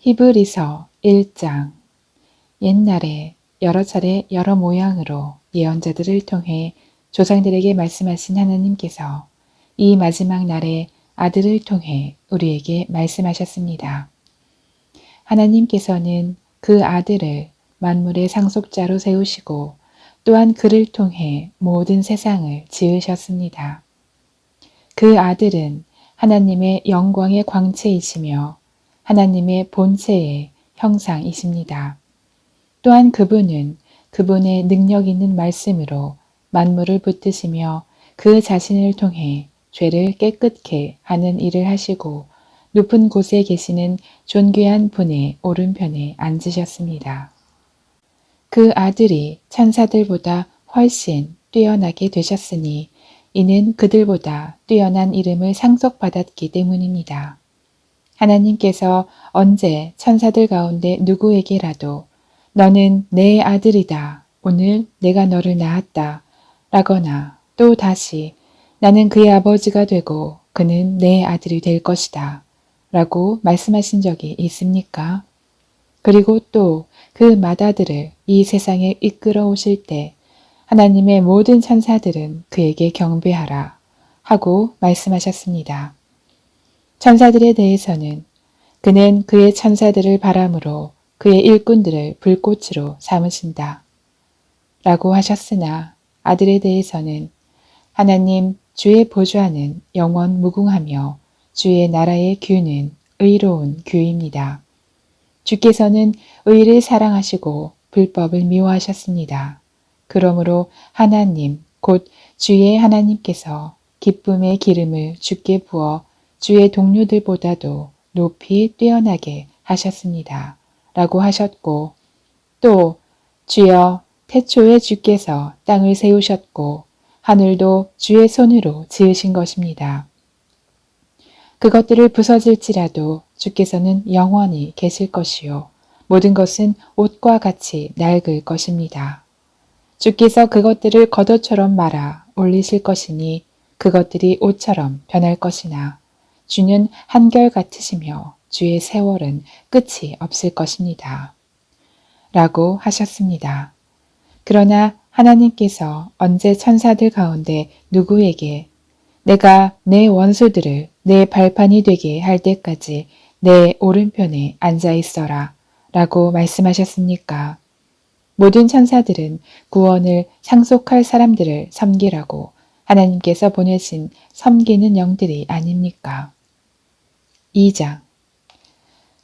히브리서 1장. 옛날에 여러 차례 여러 모양으로 예언자들을 통해 조상들에게 말씀하신 하나님께서 이 마지막 날에 아들을 통해 우리에게 말씀하셨습니다. 하나님께서는 그 아들을 만물의 상속자로 세우시고 또한 그를 통해 모든 세상을 지으셨습니다. 그 아들은 하나님의 영광의 광채이시며 하나님의 본체의 형상이십니다. 또한 그분은 그분의 능력 있는 말씀으로 만물을 붙드시며 그 자신을 통해 죄를 깨끗게 하는 일을 하시고 높은 곳에 계시는 존귀한 분의 오른편에 앉으셨습니다. 그 아들이 천사들보다 훨씬 뛰어나게 되셨으니 이는 그들보다 뛰어난 이름을 상속받았기 때문입니다. 하나님께서 언제 천사들 가운데 누구에게라도 너는 내 아들이다. 오늘 내가 너를 낳았다. 라거나 또 다시 나는 그의 아버지가 되고 그는 내 아들이 될 것이다. 라고 말씀하신 적이 있습니까? 그리고 또 그 맏아들을 이 세상에 이끌어 오실 때 하나님의 모든 천사들은 그에게 경배하라 하고 말씀하셨습니다. 천사들에 대해서는 그는 그의 천사들을 바람으로 그의 일꾼들을 불꽃으로 삼으신다 라고 하셨으나 아들에 대해서는 하나님 주의 보좌는 영원 무궁하며 주의 나라의 규는 의로운 규입니다. 주께서는 의를 사랑하시고 불법을 미워하셨습니다. 그러므로 하나님 곧 주의 하나님께서 기쁨의 기름을 주께 부어 주의 동료들보다도 높이 뛰어나게 하셨습니다. 라고 하셨고 또 주여 태초에 주께서 땅을 세우셨고 하늘도 주의 손으로 지으신 것입니다. 그것들을 부서질지라도 주께서는 영원히 계실 것이요 모든 것은 옷과 같이 낡을 것입니다. 주께서 그것들을 겉옷처럼 말아 올리실 것이니 그것들이 옷처럼 변할 것이나 주는 한결같으시며 주의 세월은 끝이 없을 것입니다. 라고 하셨습니다. 그러나 하나님께서 언제 천사들 가운데 누구에게 내가 내 원수들을 내 발판이 되게 할 때까지 내 오른편에 앉아 있어라 라고 말씀하셨습니까? 모든 천사들은 구원을 상속할 사람들을 섬기라고 하나님께서 보내신 섬기는 영들이 아닙니까? 2장.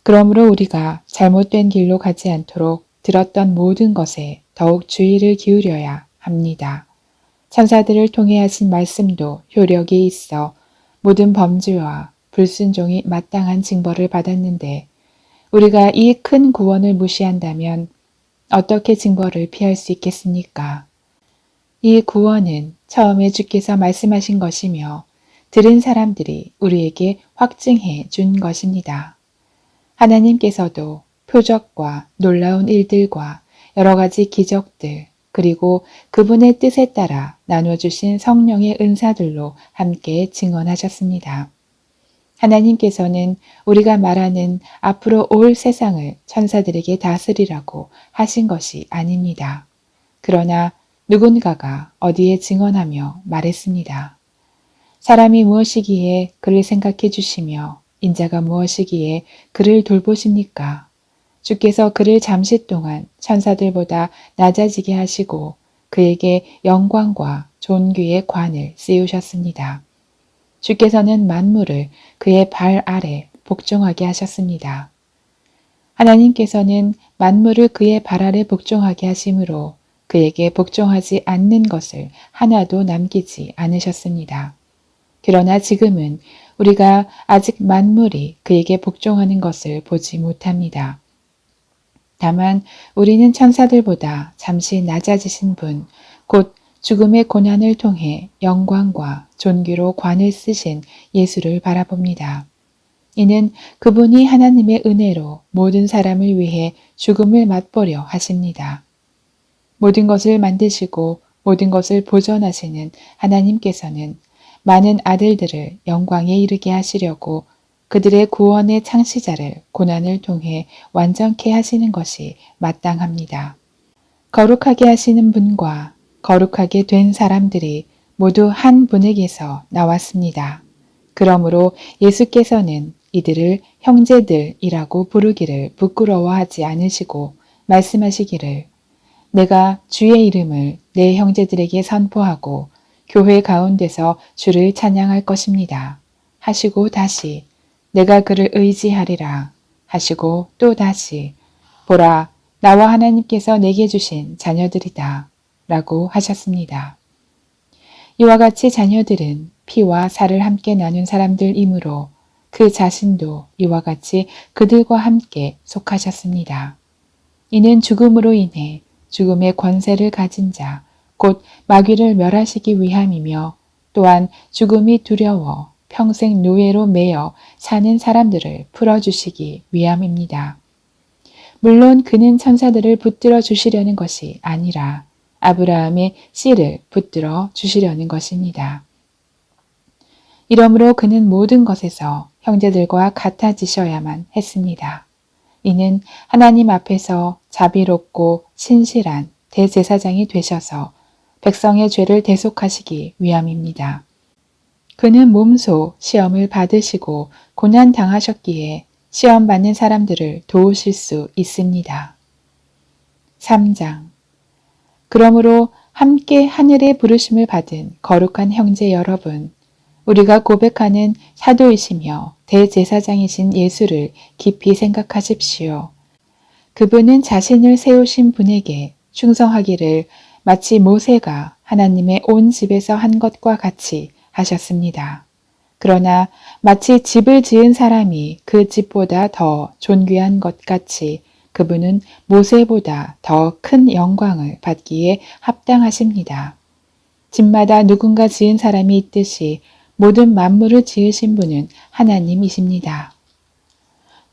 그러므로 우리가 잘못된 길로 가지 않도록 들었던 모든 것에 더욱 주의를 기울여야 합니다. 천사들을 통해 하신 말씀도 효력이 있어 모든 범죄와 불순종이 마땅한 징벌을 받았는데 우리가 이 큰 구원을 무시한다면 어떻게 징벌을 피할 수 있겠습니까? 이 구원은 처음에 주께서 말씀하신 것이며 들은 사람들이 우리에게 확증해 준 것입니다. 하나님께서도 표적과 놀라운 일들과 여러 가지 기적들 그리고 그분의 뜻에 따라 나눠주신 성령의 은사들로 함께 증언하셨습니다. 하나님께서는 우리가 말하는 앞으로 올 세상을 천사들에게 다스리라고 하신 것이 아닙니다. 그러나 누군가가 어디에 증언하며 말했습니다. 사람이 무엇이기에 그를 생각해 주시며 인자가 무엇이기에 그를 돌보십니까? 주께서 그를 잠시 동안 천사들보다 낮아지게 하시고 그에게 영광과 존귀의 관을 씌우셨습니다. 주께서는 만물을 그의 발 아래 복종하게 하셨습니다. 하나님께서는 만물을 그의 발 아래 복종하게 하심으로 그에게 복종하지 않는 것을 하나도 남기지 않으셨습니다. 그러나 지금은 우리가 아직 만물이 그에게 복종하는 것을 보지 못합니다. 다만 우리는 천사들보다 잠시 낮아지신 분, 곧 죽음의 고난을 통해 영광과 존귀로 관을 쓰신 예수를 바라봅니다. 이는 그분이 하나님의 은혜로 모든 사람을 위해 죽음을 맛보려 하십니다. 모든 것을 만드시고 모든 것을 보존하시는 하나님께서는 많은 아들들을 영광에 이르게 하시려고 그들의 구원의 창시자를 고난을 통해 완전케 하시는 것이 마땅합니다. 거룩하게 하시는 분과 거룩하게 된 사람들이 모두 한 분에게서 나왔습니다. 그러므로 예수께서는 이들을 형제들이라고 부르기를 부끄러워하지 않으시고 말씀하시기를 내가 주의 이름을 내 형제들에게 선포하고 교회 가운데서 주를 찬양할 것입니다. 하시고 다시 내가 그를 의지하리라 하시고 또 다시 보라 나와 하나님께서 내게 주신 자녀들이다 라고 하셨습니다. 이와 같이 자녀들은 피와 살을 함께 나눈 사람들이므로 그 자신도 이와 같이 그들과 함께 속하셨습니다. 이는 죽음으로 인해 죽음의 권세를 가진 자, 곧 마귀를 멸하시기 위함이며 또한 죽음이 두려워 평생 노예로 매여 사는 사람들을 풀어주시기 위함입니다. 물론 그는 천사들을 붙들어 주시려는 것이 아니라 아브라함의 씨를 붙들어 주시려는 것입니다. 이러므로 그는 모든 것에서 형제들과 같아지셔야만 했습니다. 이는 하나님 앞에서 자비롭고 신실한 대제사장이 되셔서 백성의 죄를 대속하시기 위함입니다. 그는 몸소 시험을 받으시고 고난 당하셨기에 시험 받는 사람들을 도우실 수 있습니다. 3장 그러므로 함께 하늘의 부르심을 받은 거룩한 형제 여러분, 우리가 고백하는 사도이시며 대제사장이신 예수를 깊이 생각하십시오. 그분은 자신을 세우신 분에게 충성하기를 마치 모세가 하나님의 온 집에서 한 것과 같이 하셨습니다. 그러나 마치 집을 지은 사람이 그 집보다 더 존귀한 것 같이 그분은 모세보다 더 큰 영광을 받기에 합당하십니다. 집마다 누군가 지은 사람이 있듯이 모든 만물을 지으신 분은 하나님이십니다.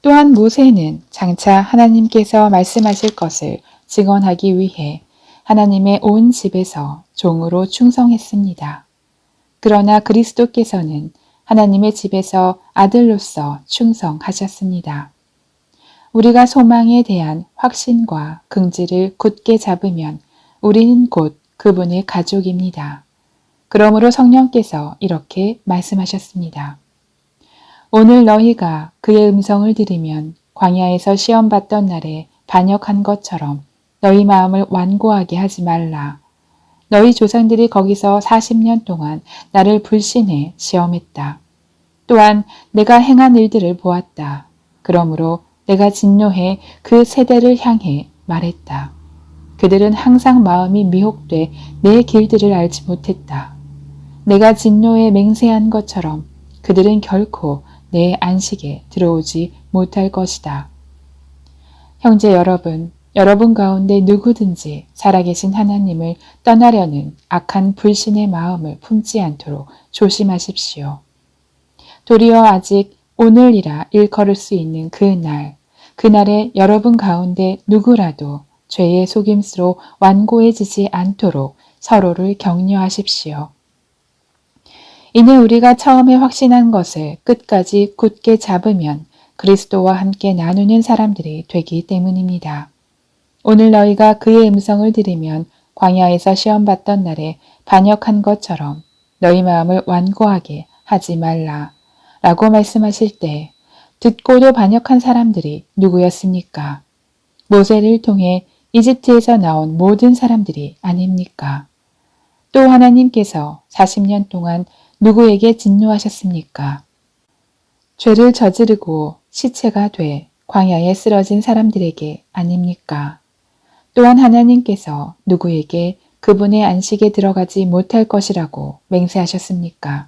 또한 모세는 장차 하나님께서 말씀하실 것을 증언하기 위해 하나님의 온 집에서 종으로 충성했습니다. 그러나 그리스도께서는 하나님의 집에서 아들로서 충성하셨습니다. 우리가 소망에 대한 확신과 긍지를 굳게 잡으면 우리는 곧 그분의 가족입니다. 그러므로 성령께서 이렇게 말씀하셨습니다. 오늘 너희가 그의 음성을 들으면 광야에서 시험받던 날에 반역한 것처럼 너희 마음을 완고하게 하지 말라. 너희 조상들이 거기서 40년 동안 나를 불신해 시험했다. 또한 내가 행한 일들을 보았다. 그러므로 내가 진노해 그 세대를 향해 말했다. 그들은 항상 마음이 미혹돼 내 길들을 알지 못했다. 내가 진노에 맹세한 것처럼 그들은 결코 내 안식에 들어오지 못할 것이다. 형제 여러분, 여러분 가운데 누구든지 살아계신 하나님을 떠나려는 악한 불신의 마음을 품지 않도록 조심하십시오. 도리어 아직 오늘이라 일컬을 수 있는 그날에 여러분 가운데 누구라도 죄의 속임수로 완고해지지 않도록 서로를 격려하십시오. 이는 우리가 처음에 확신한 것을 끝까지 굳게 잡으면 그리스도와 함께 나누는 사람들이 되기 때문입니다. 오늘 너희가 그의 음성을 들으면 광야에서 시험받던 날에 반역한 것처럼 너희 마음을 완고하게 하지 말라 라고 말씀하실 때 듣고도 반역한 사람들이 누구였습니까? 모세를 통해 이집트에서 나온 모든 사람들이 아닙니까? 또 하나님께서 40년 동안 누구에게 진노하셨습니까? 죄를 저지르고 시체가 돼 광야에 쓰러진 사람들에게 아닙니까? 또한 하나님께서 누구에게 그분의 안식에 들어가지 못할 것이라고 맹세하셨습니까?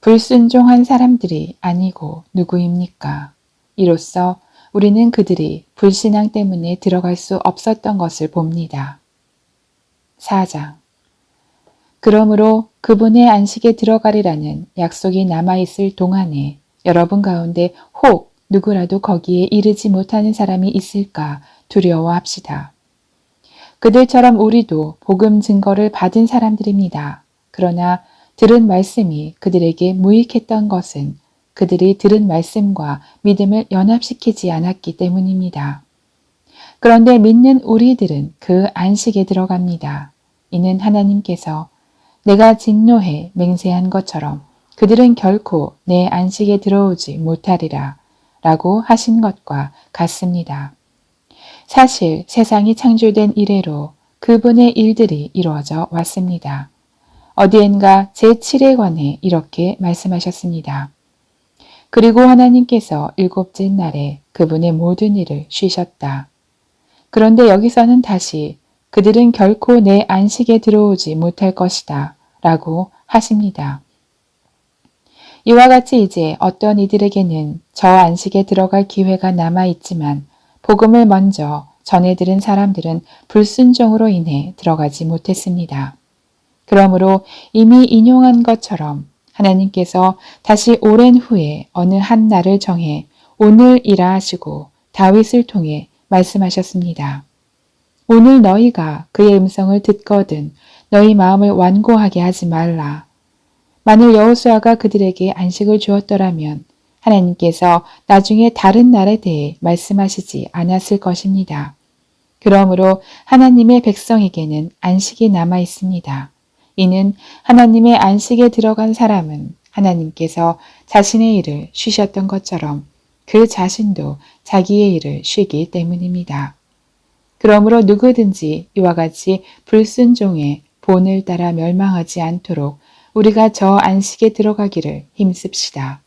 불순종한 사람들이 아니고 누구입니까? 이로써 우리는 그들이 불신앙 때문에 들어갈 수 없었던 것을 봅니다. 4장 그러므로 그분의 안식에 들어가리라는 약속이 남아있을 동안에 여러분 가운데 혹 누구라도 거기에 이르지 못하는 사람이 있을까 두려워합시다. 그들처럼 우리도 복음 증거를 받은 사람들입니다. 그러나 들은 말씀이 그들에게 무익했던 것은 그들이 들은 말씀과 믿음을 연합시키지 않았기 때문입니다. 그런데 믿는 우리들은 그 안식에 들어갑니다. 이는 하나님께서 내가 진노해 맹세한 것처럼 그들은 결코 내 안식에 들어오지 못하리라 라고 하신 것과 같습니다. 사실 세상이 창조된 이래로 그분의 일들이 이루어져 왔습니다. 어디엔가 제7에 관해 이렇게 말씀하셨습니다. 그리고 하나님께서 일곱째 날에 그분의 모든 일을 쉬셨다. 그런데 여기서는 다시 그들은 결코 내 안식에 들어오지 못할 것이다 라고 하십니다. 이와 같이 이제 어떤 이들에게는 저 안식에 들어갈 기회가 남아 있지만 복음을 먼저 전해 들은 사람들은 불순종으로 인해 들어가지 못했습니다. 그러므로 이미 인용한 것처럼 하나님께서 다시 오랜 후에 어느 한 날을 정해 오늘이라 하시고 다윗을 통해 말씀하셨습니다. 오늘 너희가 그의 음성을 듣거든 너희 마음을 완고하게 하지 말라. 만일 여호수아가 그들에게 안식을 주었더라면 하나님께서 나중에 다른 날에 대해 말씀하시지 않았을 것입니다. 그러므로 하나님의 백성에게는 안식이 남아 있습니다. 이는 하나님의 안식에 들어간 사람은 하나님께서 자신의 일을 쉬셨던 것처럼 그 자신도 자기의 일을 쉬기 때문입니다. 그러므로 누구든지 이와 같이 불순종의 본을 따라 멸망하지 않도록 우리가 저 안식에 들어가기를 힘씁시다.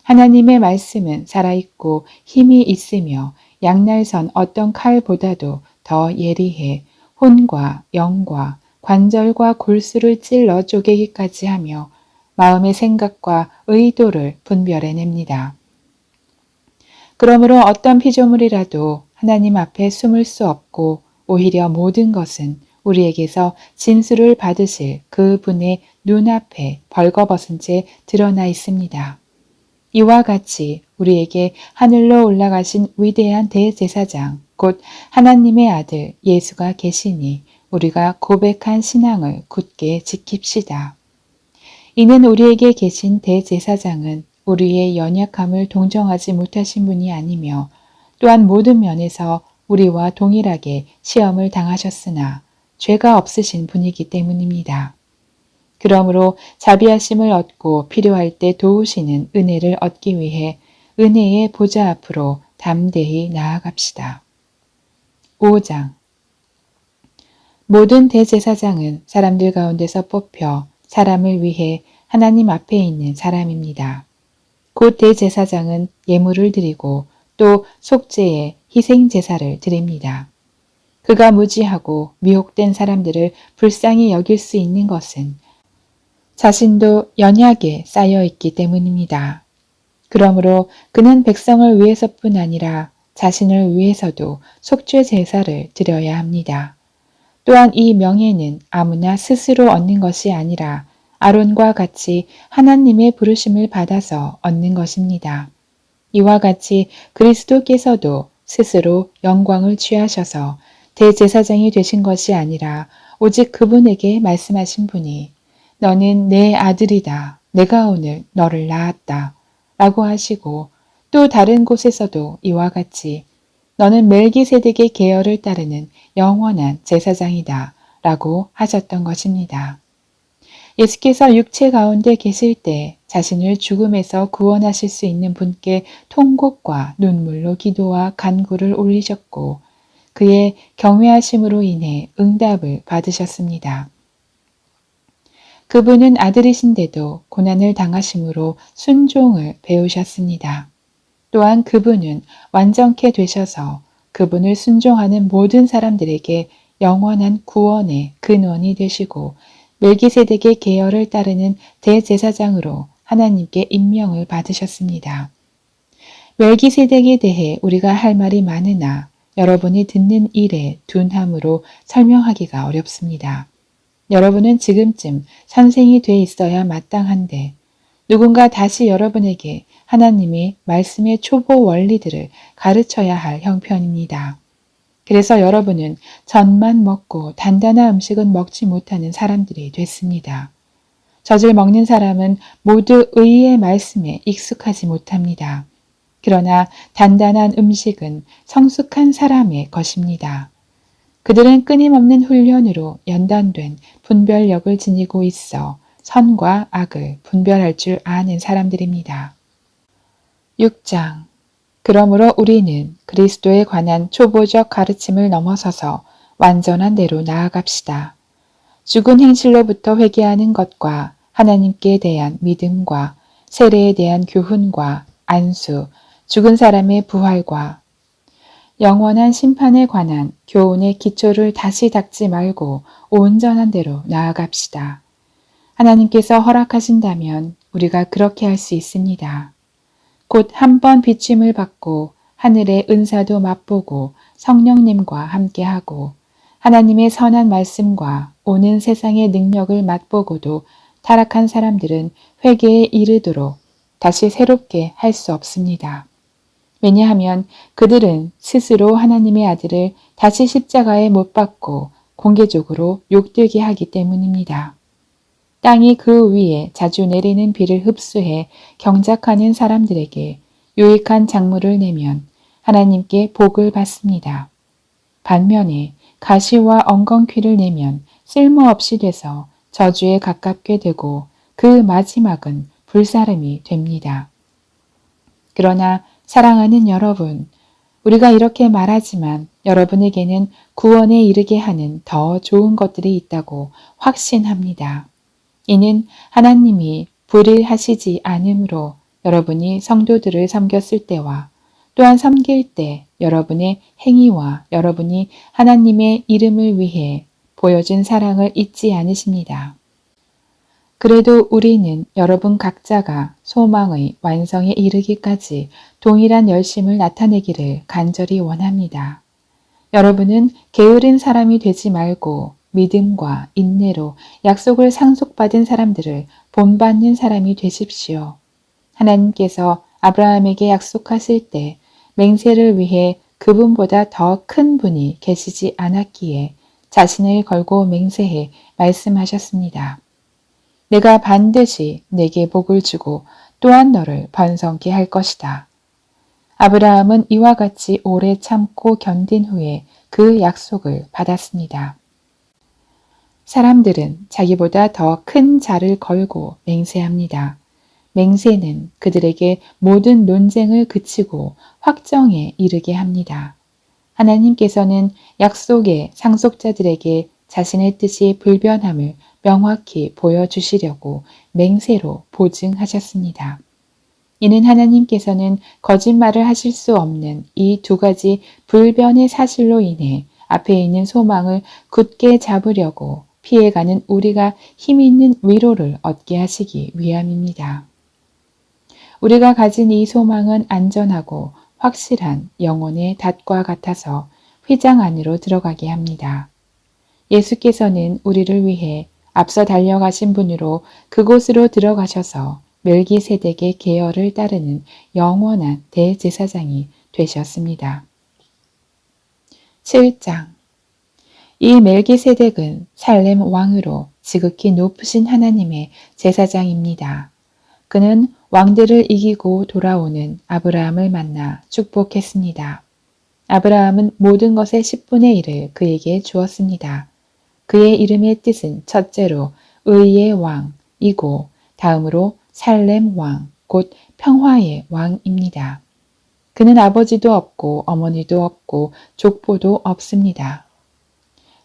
하나님의 말씀은 살아있고 힘이 있으며 양날선 어떤 칼보다도 더 예리해 혼과 영과 관절과 골수를 찔러 쪼개기까지 하며 마음의 생각과 의도를 분별해냅니다. 그러므로 어떤 피조물이라도 하나님 앞에 숨을 수 없고 오히려 모든 것은 우리에게서 진술을 받으실 그분의 눈앞에 벌거벗은 채 드러나 있습니다. 이와 같이 우리에게 하늘로 올라가신 위대한 대제사장, 곧 하나님의 아들 예수가 계시니 우리가 고백한 신앙을 굳게 지킵시다. 이는 우리에게 계신 대제사장은 우리의 연약함을 동정하지 못하신 분이 아니며 또한 모든 면에서 우리와 동일하게 시험을 당하셨으나 죄가 없으신 분이기 때문입니다. 그러므로 자비하심을 얻고 필요할 때 도우시는 은혜를 얻기 위해 은혜의 보좌 앞으로 담대히 나아갑시다. 5장 모든 대제사장은 사람들 가운데서 뽑혀 사람을 위해 하나님 앞에 있는 사람입니다. 곧 대제사장은 예물을 드리고 또 속죄의 희생제사를 드립니다. 그가 무지하고 미혹된 사람들을 불쌍히 여길 수 있는 것은 자신도 연약에 쌓여 있기 때문입니다. 그러므로 그는 백성을 위해서뿐 아니라 자신을 위해서도 속죄 제사를 드려야 합니다. 또한 이 명예는 아무나 스스로 얻는 것이 아니라 아론과 같이 하나님의 부르심을 받아서 얻는 것입니다. 이와 같이 그리스도께서도 스스로 영광을 취하셔서 대제사장이 되신 것이 아니라 오직 그분에게 말씀하신 분이 너는 내 아들이다. 내가 오늘 너를 낳았다. 라고 하시고 또 다른 곳에서도 이와 같이 너는 멜기세덱의 계열을 따르는 영원한 제사장이다. 라고 하셨던 것입니다. 예수께서 육체 가운데 계실 때 자신을 죽음에서 구원하실 수 있는 분께 통곡과 눈물로 기도와 간구를 올리셨고 그의 경외하심으로 인해 응답을 받으셨습니다. 그분은 아들이신데도 고난을 당하심으로 순종을 배우셨습니다. 또한 그분은 완전케 되셔서 그분을 순종하는 모든 사람들에게 영원한 구원의 근원이 되시고 멜기세덱의 계열을 따르는 대제사장으로 하나님께 임명을 받으셨습니다. 멜기세덱에 대해 우리가 할 말이 많으나 여러분이 듣는 일에 둔함으로 설명하기가 어렵습니다. 여러분은 지금쯤 선생이 돼 있어야 마땅한데 누군가 다시 여러분에게 하나님의 말씀의 초보 원리들을 가르쳐야 할 형편입니다. 그래서 여러분은 젖만 먹고 단단한 음식은 먹지 못하는 사람들이 됐습니다. 젖을 먹는 사람은 모두 의의 말씀에 익숙하지 못합니다. 그러나 단단한 음식은 성숙한 사람의 것입니다. 그들은 끊임없는 훈련으로 연단된 분별력을 지니고 있어 선과 악을 분별할 줄 아는 사람들입니다. 6장. 그러므로 우리는 그리스도에 관한 초보적 가르침을 넘어서서 완전한 대로 나아갑시다. 죽은 행실로부터 회개하는 것과 하나님께 대한 믿음과 세례에 대한 교훈과 안수, 죽은 사람의 부활과 영원한 심판에 관한 교훈의 기초를 다시 닦지 말고 온전한 대로 나아갑시다. 하나님께서 허락하신다면 우리가 그렇게 할 수 있습니다. 곧 한 번 비침을 받고 하늘의 은사도 맛보고 성령님과 함께하고 하나님의 선한 말씀과 오는 세상의 능력을 맛보고도 타락한 사람들은 회개에 이르도록 다시 새롭게 할 수 없습니다. 왜냐하면 그들은 스스로 하나님의 아들을 다시 십자가에 못 박고 공개적으로 욕되게 하기 때문입니다. 땅이 그 위에 자주 내리는 비를 흡수해 경작하는 사람들에게 유익한 작물을 내면 하나님께 복을 받습니다. 반면에 가시와 엉겅퀴를 내면 쓸모없이 돼서 저주에 가깝게 되고 그 마지막은 불사름이 됩니다. 그러나 사랑하는 여러분, 우리가 이렇게 말하지만 여러분에게는 구원에 이르게 하는 더 좋은 것들이 있다고 확신합니다. 이는 하나님이 불의하시지 않으므로 여러분이 성도들을 섬겼을 때와 또한 섬길 때 여러분의 행위와 여러분이 하나님의 이름을 위해 보여준 사랑을 잊지 않으십니다. 그래도 우리는 여러분 각자가 소망의 완성에 이르기까지 동일한 열심을 나타내기를 간절히 원합니다. 여러분은 게으른 사람이 되지 말고 믿음과 인내로 약속을 상속받은 사람들을 본받는 사람이 되십시오. 하나님께서 아브라함에게 약속하실 때 맹세를 위해 그분보다 더 큰 분이 계시지 않았기에 자신을 걸고 맹세해 말씀하셨습니다. 내가 반드시 내게 복을 주고 또한 너를 번성케 할 것이다. 아브라함은 이와 같이 오래 참고 견딘 후에 그 약속을 받았습니다. 사람들은 자기보다 더 큰 자를 걸고 맹세합니다. 맹세는 그들에게 모든 논쟁을 그치고 확정에 이르게 합니다. 하나님께서는 약속의 상속자들에게 자신의 뜻이 불변함을 명확히 보여주시려고 맹세로 보증하셨습니다. 이는 하나님께서는 거짓말을 하실 수 없는 이 두 가지 불변의 사실로 인해 앞에 있는 소망을 굳게 잡으려고 피해가는 우리가 힘 있는 위로를 얻게 하시기 위함입니다. 우리가 가진 이 소망은 안전하고 확실한 영혼의 닷과 같아서 휘장 안으로 들어가게 합니다. 예수께서는 우리를 위해 앞서 달려가신 분으로 그곳으로 들어가셔서 멜기세덱의 계열을 따르는 영원한 대제사장이 되셨습니다. 7장. 이 멜기세덱은 살렘 왕으로 지극히 높으신 하나님의 제사장입니다. 그는 왕들을 이기고 돌아오는 아브라함을 만나 축복했습니다. 아브라함은 모든 것의 10분의 1을 그에게 주었습니다. 그의 이름의 뜻은 첫째로 의의 왕이고 다음으로 살렘 왕, 곧 평화의 왕입니다. 그는 아버지도 없고 어머니도 없고 족보도 없습니다.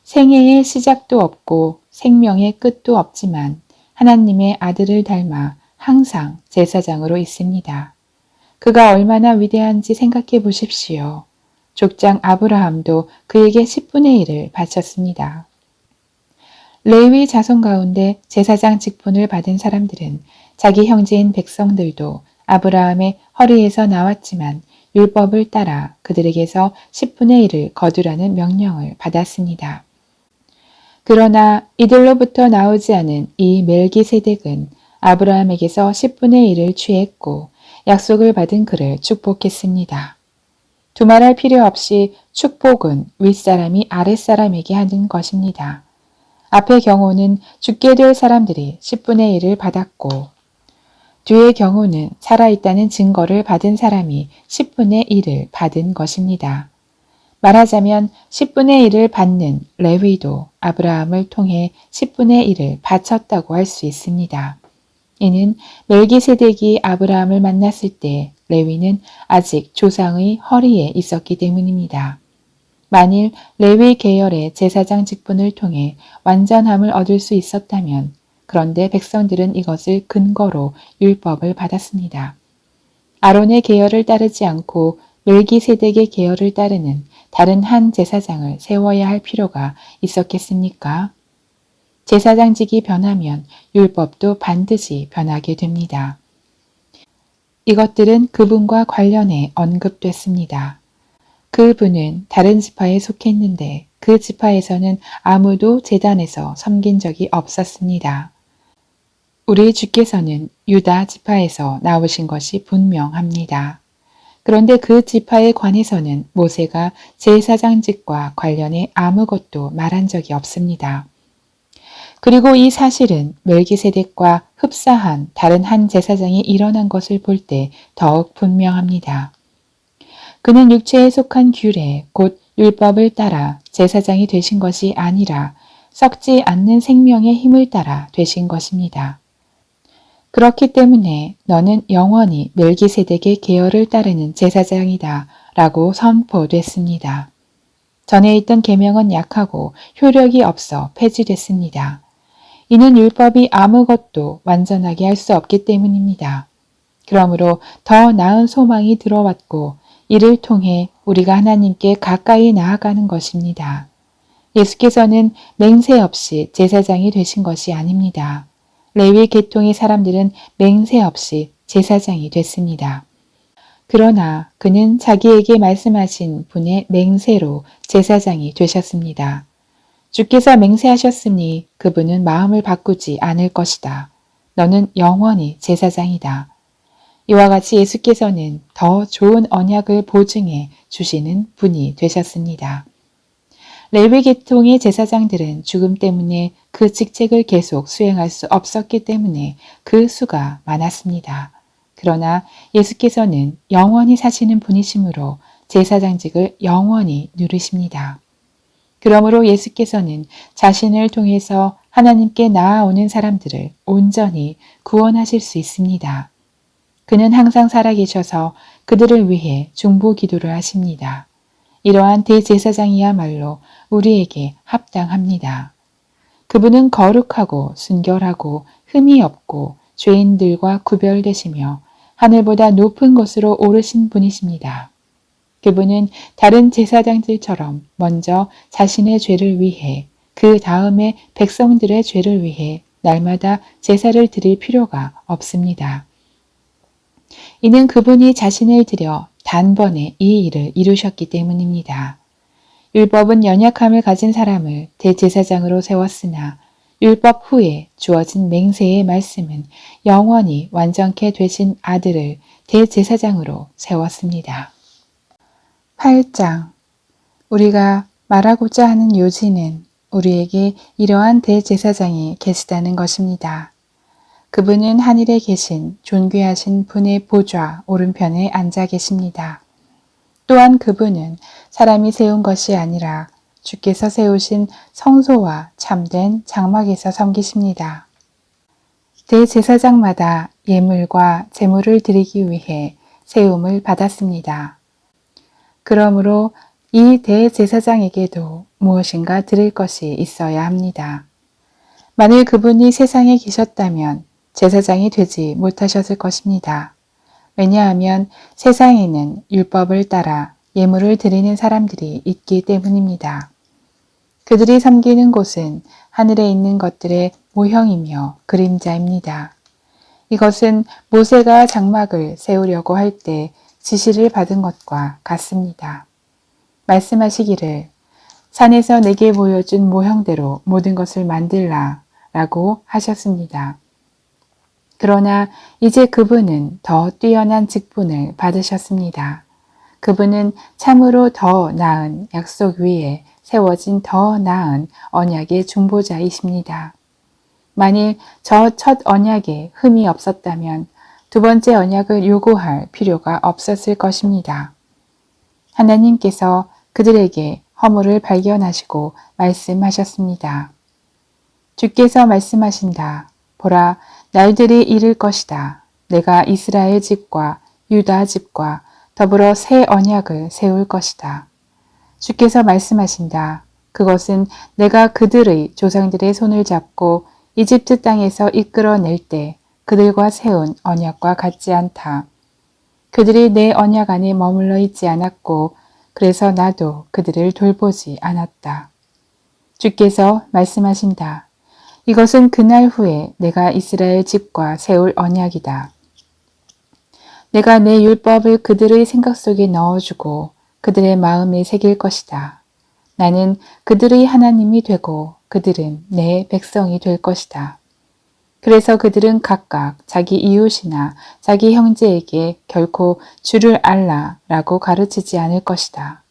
생애의 시작도 없고 생명의 끝도 없지만 하나님의 아들을 닮아 항상 제사장으로 있습니다. 그가 얼마나 위대한지 생각해 보십시오. 족장 아브라함도 그에게 10분의 1을 바쳤습니다. 레위 자손 가운데 제사장 직분을 받은 사람들은 자기 형제인 백성들도 아브라함의 허리에서 나왔지만 율법을 따라 그들에게서 10분의 1을 거두라는 명령을 받았습니다. 그러나 이들로부터 나오지 않은 이 멜기세덱은 아브라함에게서 10분의 1을 취했고 약속을 받은 그를 축복했습니다. 두말할 필요 없이 축복은 윗사람이 아랫사람에게 하는 것입니다. 앞의 경우는 죽게 될 사람들이 10분의 1을 받았고 뒤의 경우는 살아있다는 증거를 받은 사람이 10분의 1을 받은 것입니다. 말하자면 10분의 1을 받는 레위도 아브라함을 통해 10분의 1을 바쳤다고 할 수 있습니다. 이는 멜기세덱이 아브라함을 만났을 때 레위는 아직 조상의 허리에 있었기 때문입니다. 만일 레위 계열의 제사장 직분을 통해 완전함을 얻을 수 있었다면 그런데 백성들은 이것을 근거로 율법을 받았습니다. 아론의 계열을 따르지 않고 멜기세덱의 계열을 따르는 다른 한 제사장을 세워야 할 필요가 있었겠습니까? 제사장직이 변하면 율법도 반드시 변하게 됩니다. 이것들은 그분과 관련해 언급됐습니다. 그분은 다른 지파에 속했는데 그 지파에서는 아무도 제단에서 섬긴 적이 없었습니다. 우리 주께서는 유다 지파에서 나오신 것이 분명합니다. 그런데 그 지파에 관해서는 모세가 제사장직과 관련해 아무것도 말한 적이 없습니다. 그리고 이 사실은 멜기세덱과 흡사한 다른 한 제사장이 일어난 것을 볼 때 더욱 분명합니다. 그는 육체에 속한 규례, 곧 율법을 따라 제사장이 되신 것이 아니라 썩지 않는 생명의 힘을 따라 되신 것입니다. 그렇기 때문에 너는 영원히 멜기세덱의 계열을 따르는 제사장이다 라고 선포됐습니다. 전에 있던 계명은 약하고 효력이 없어 폐지됐습니다. 이는 율법이 아무것도 완전하게 할 수 없기 때문입니다. 그러므로 더 나은 소망이 들어왔고 이를 통해 우리가 하나님께 가까이 나아가는 것입니다. 예수께서는 맹세 없이 제사장이 되신 것이 아닙니다. 레위 계통의 사람들은 맹세 없이 제사장이 됐습니다. 그러나 그는 자기에게 말씀하신 분의 맹세로 제사장이 되셨습니다. 주께서 맹세하셨으니 그분은 마음을 바꾸지 않을 것이다. 너는 영원히 제사장이다. 이와 같이 예수께서는 더 좋은 언약을 보증해 주시는 분이 되셨습니다. 레위 계통의 제사장들은 죽음 때문에 그 직책을 계속 수행할 수 없었기 때문에 그 수가 많았습니다. 그러나 예수께서는 영원히 사시는 분이시므로 제사장직을 영원히 누리십니다. 그러므로 예수께서는 자신을 통해서 하나님께 나아오는 사람들을 온전히 구원하실 수 있습니다. 그는 항상 살아계셔서 그들을 위해 중보 기도를 하십니다. 이러한 대제사장이야말로 우리에게 합당합니다. 그분은 거룩하고 순결하고 흠이 없고 죄인들과 구별되시며 하늘보다 높은 곳으로 오르신 분이십니다. 그분은 다른 제사장들처럼 먼저 자신의 죄를 위해 그 다음에 백성들의 죄를 위해 날마다 제사를 드릴 필요가 없습니다. 이는 그분이 자신을 들여 단번에 이 일을 이루셨기 때문입니다. 율법은 연약함을 가진 사람을 대제사장으로 세웠으나 율법 후에 주어진 맹세의 말씀은 영원히 완전케 되신 아들을 대제사장으로 세웠습니다. 8장. 우리가 말하고자 하는 요지는 우리에게 이러한 대제사장이 계시다는 것입니다. 그분은 하늘에 계신 존귀하신 분의 보좌 오른편에 앉아 계십니다. 또한 그분은 사람이 세운 것이 아니라 주께서 세우신 성소와 참된 장막에서 섬기십니다. 대제사장마다 예물과 제물을 드리기 위해 세움을 받았습니다. 그러므로 이 대제사장에게도 무엇인가 드릴 것이 있어야 합니다. 만일 그분이 세상에 계셨다면 제사장이 되지 못하셨을 것입니다. 왜냐하면 세상에는 율법을 따라 예물을 드리는 사람들이 있기 때문입니다. 그들이 섬기는 곳은 하늘에 있는 것들의 모형이며 그림자입니다. 이것은 모세가 장막을 세우려고 할 때 지시를 받은 것과 같습니다. 말씀하시기를 산에서 내게 보여준 모형대로 모든 것을 만들라 라고 하셨습니다. 그러나 이제 그분은 더 뛰어난 직분을 받으셨습니다. 그분은 참으로 더 나은 약속 위에 세워진 더 나은 언약의 중보자이십니다. 만일 저 첫 언약에 흠이 없었다면 두 번째 언약을 요구할 필요가 없었을 것입니다. 하나님께서 그들에게 허물을 발견하시고 말씀하셨습니다. 주께서 말씀하신다. 보라, 날들이 이를 것이다. 내가 이스라엘 집과 유다 집과 더불어 새 언약을 세울 것이다. 주께서 말씀하신다. 그것은 내가 그들의 조상들의 손을 잡고 이집트 땅에서 이끌어낼 때 그들과 세운 언약과 같지 않다. 그들이 내 언약 안에 머물러 있지 않았고 그래서 나도 그들을 돌보지 않았다. 주께서 말씀하신다. 이것은 그날 후에 내가 이스라엘 집과 세울 언약이다. 내가 내 율법을 그들의 생각 속에 넣어주고 그들의 마음에 새길 것이다. 나는 그들의 하나님이 되고 그들은 내 백성이 될 것이다. 그래서 그들은 각각 자기 이웃이나 자기 형제에게 결코 주를 알라라고 가르치지 않을 것이다.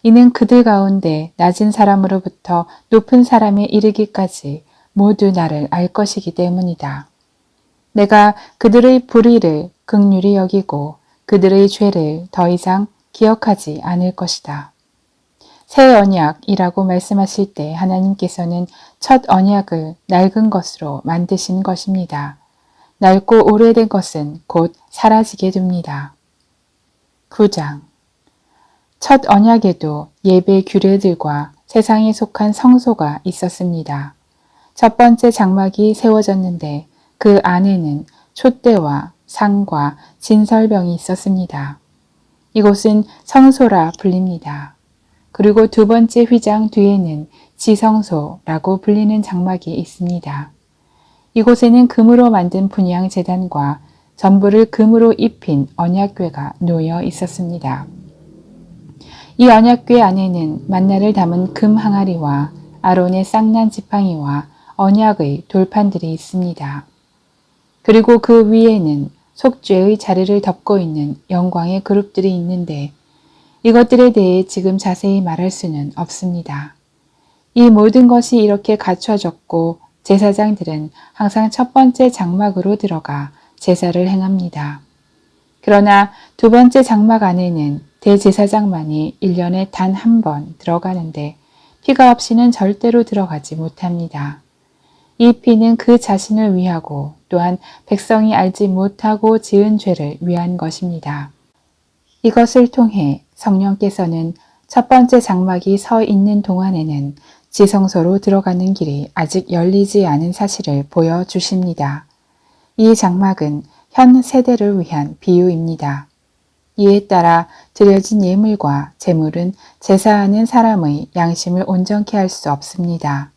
이는 그들 가운데 낮은 사람으로부터 높은 사람에 이르기까지 모두 나를 알 것이기 때문이다. 내가 그들의 불의를 긍휼히 여기고 그들의 죄를 더 이상 기억하지 않을 것이다. 새 언약이라고 말씀하실 때 하나님께서는 첫 언약을 낡은 것으로 만드신 것입니다. 낡고 오래된 것은 곧 사라지게 됩니다. 9장 첫 언약에도 예배 규례들과 세상에 속한 성소가 있었습니다. 첫 번째 장막이 세워졌는데 그 안에는 촛대와 상과 진설병이 있었습니다. 이곳은 성소라 불립니다. 그리고 두 번째 휘장 뒤에는 지성소라고 불리는 장막이 있습니다. 이곳에는 금으로 만든 분향 제단과 전부를 금으로 입힌 언약궤가 놓여 있었습니다. 이 언약궤 안에는 만나를 담은 금 항아리와 아론의 쌍난 지팡이와 언약의 돌판들이 있습니다. 그리고 그 위에는 속죄의 자리를 덮고 있는 영광의 그룹들이 있는데 이것들에 대해 지금 자세히 말할 수는 없습니다. 이 모든 것이 이렇게 갖춰졌고 제사장들은 항상 첫 번째 장막으로 들어가 제사를 행합니다. 그러나 두 번째 장막 안에는 대제사장만이 1년에 단 한 번 들어가는데 피가 없이는 절대로 들어가지 못합니다. 이 피는 그 자신을 위하고 또한 백성이 알지 못하고 지은 죄를 위한 것입니다. 이것을 통해 성령께서는 첫 번째 장막이 서 있는 동안에는 지성소로 들어가는 길이 아직 열리지 않은 사실을 보여주십니다. 이 장막은 현 세대를 위한 비유입니다. 이에 따라 드려진 예물과 제물은 제사하는 사람의 양심을 온전케 할 수 없습니다.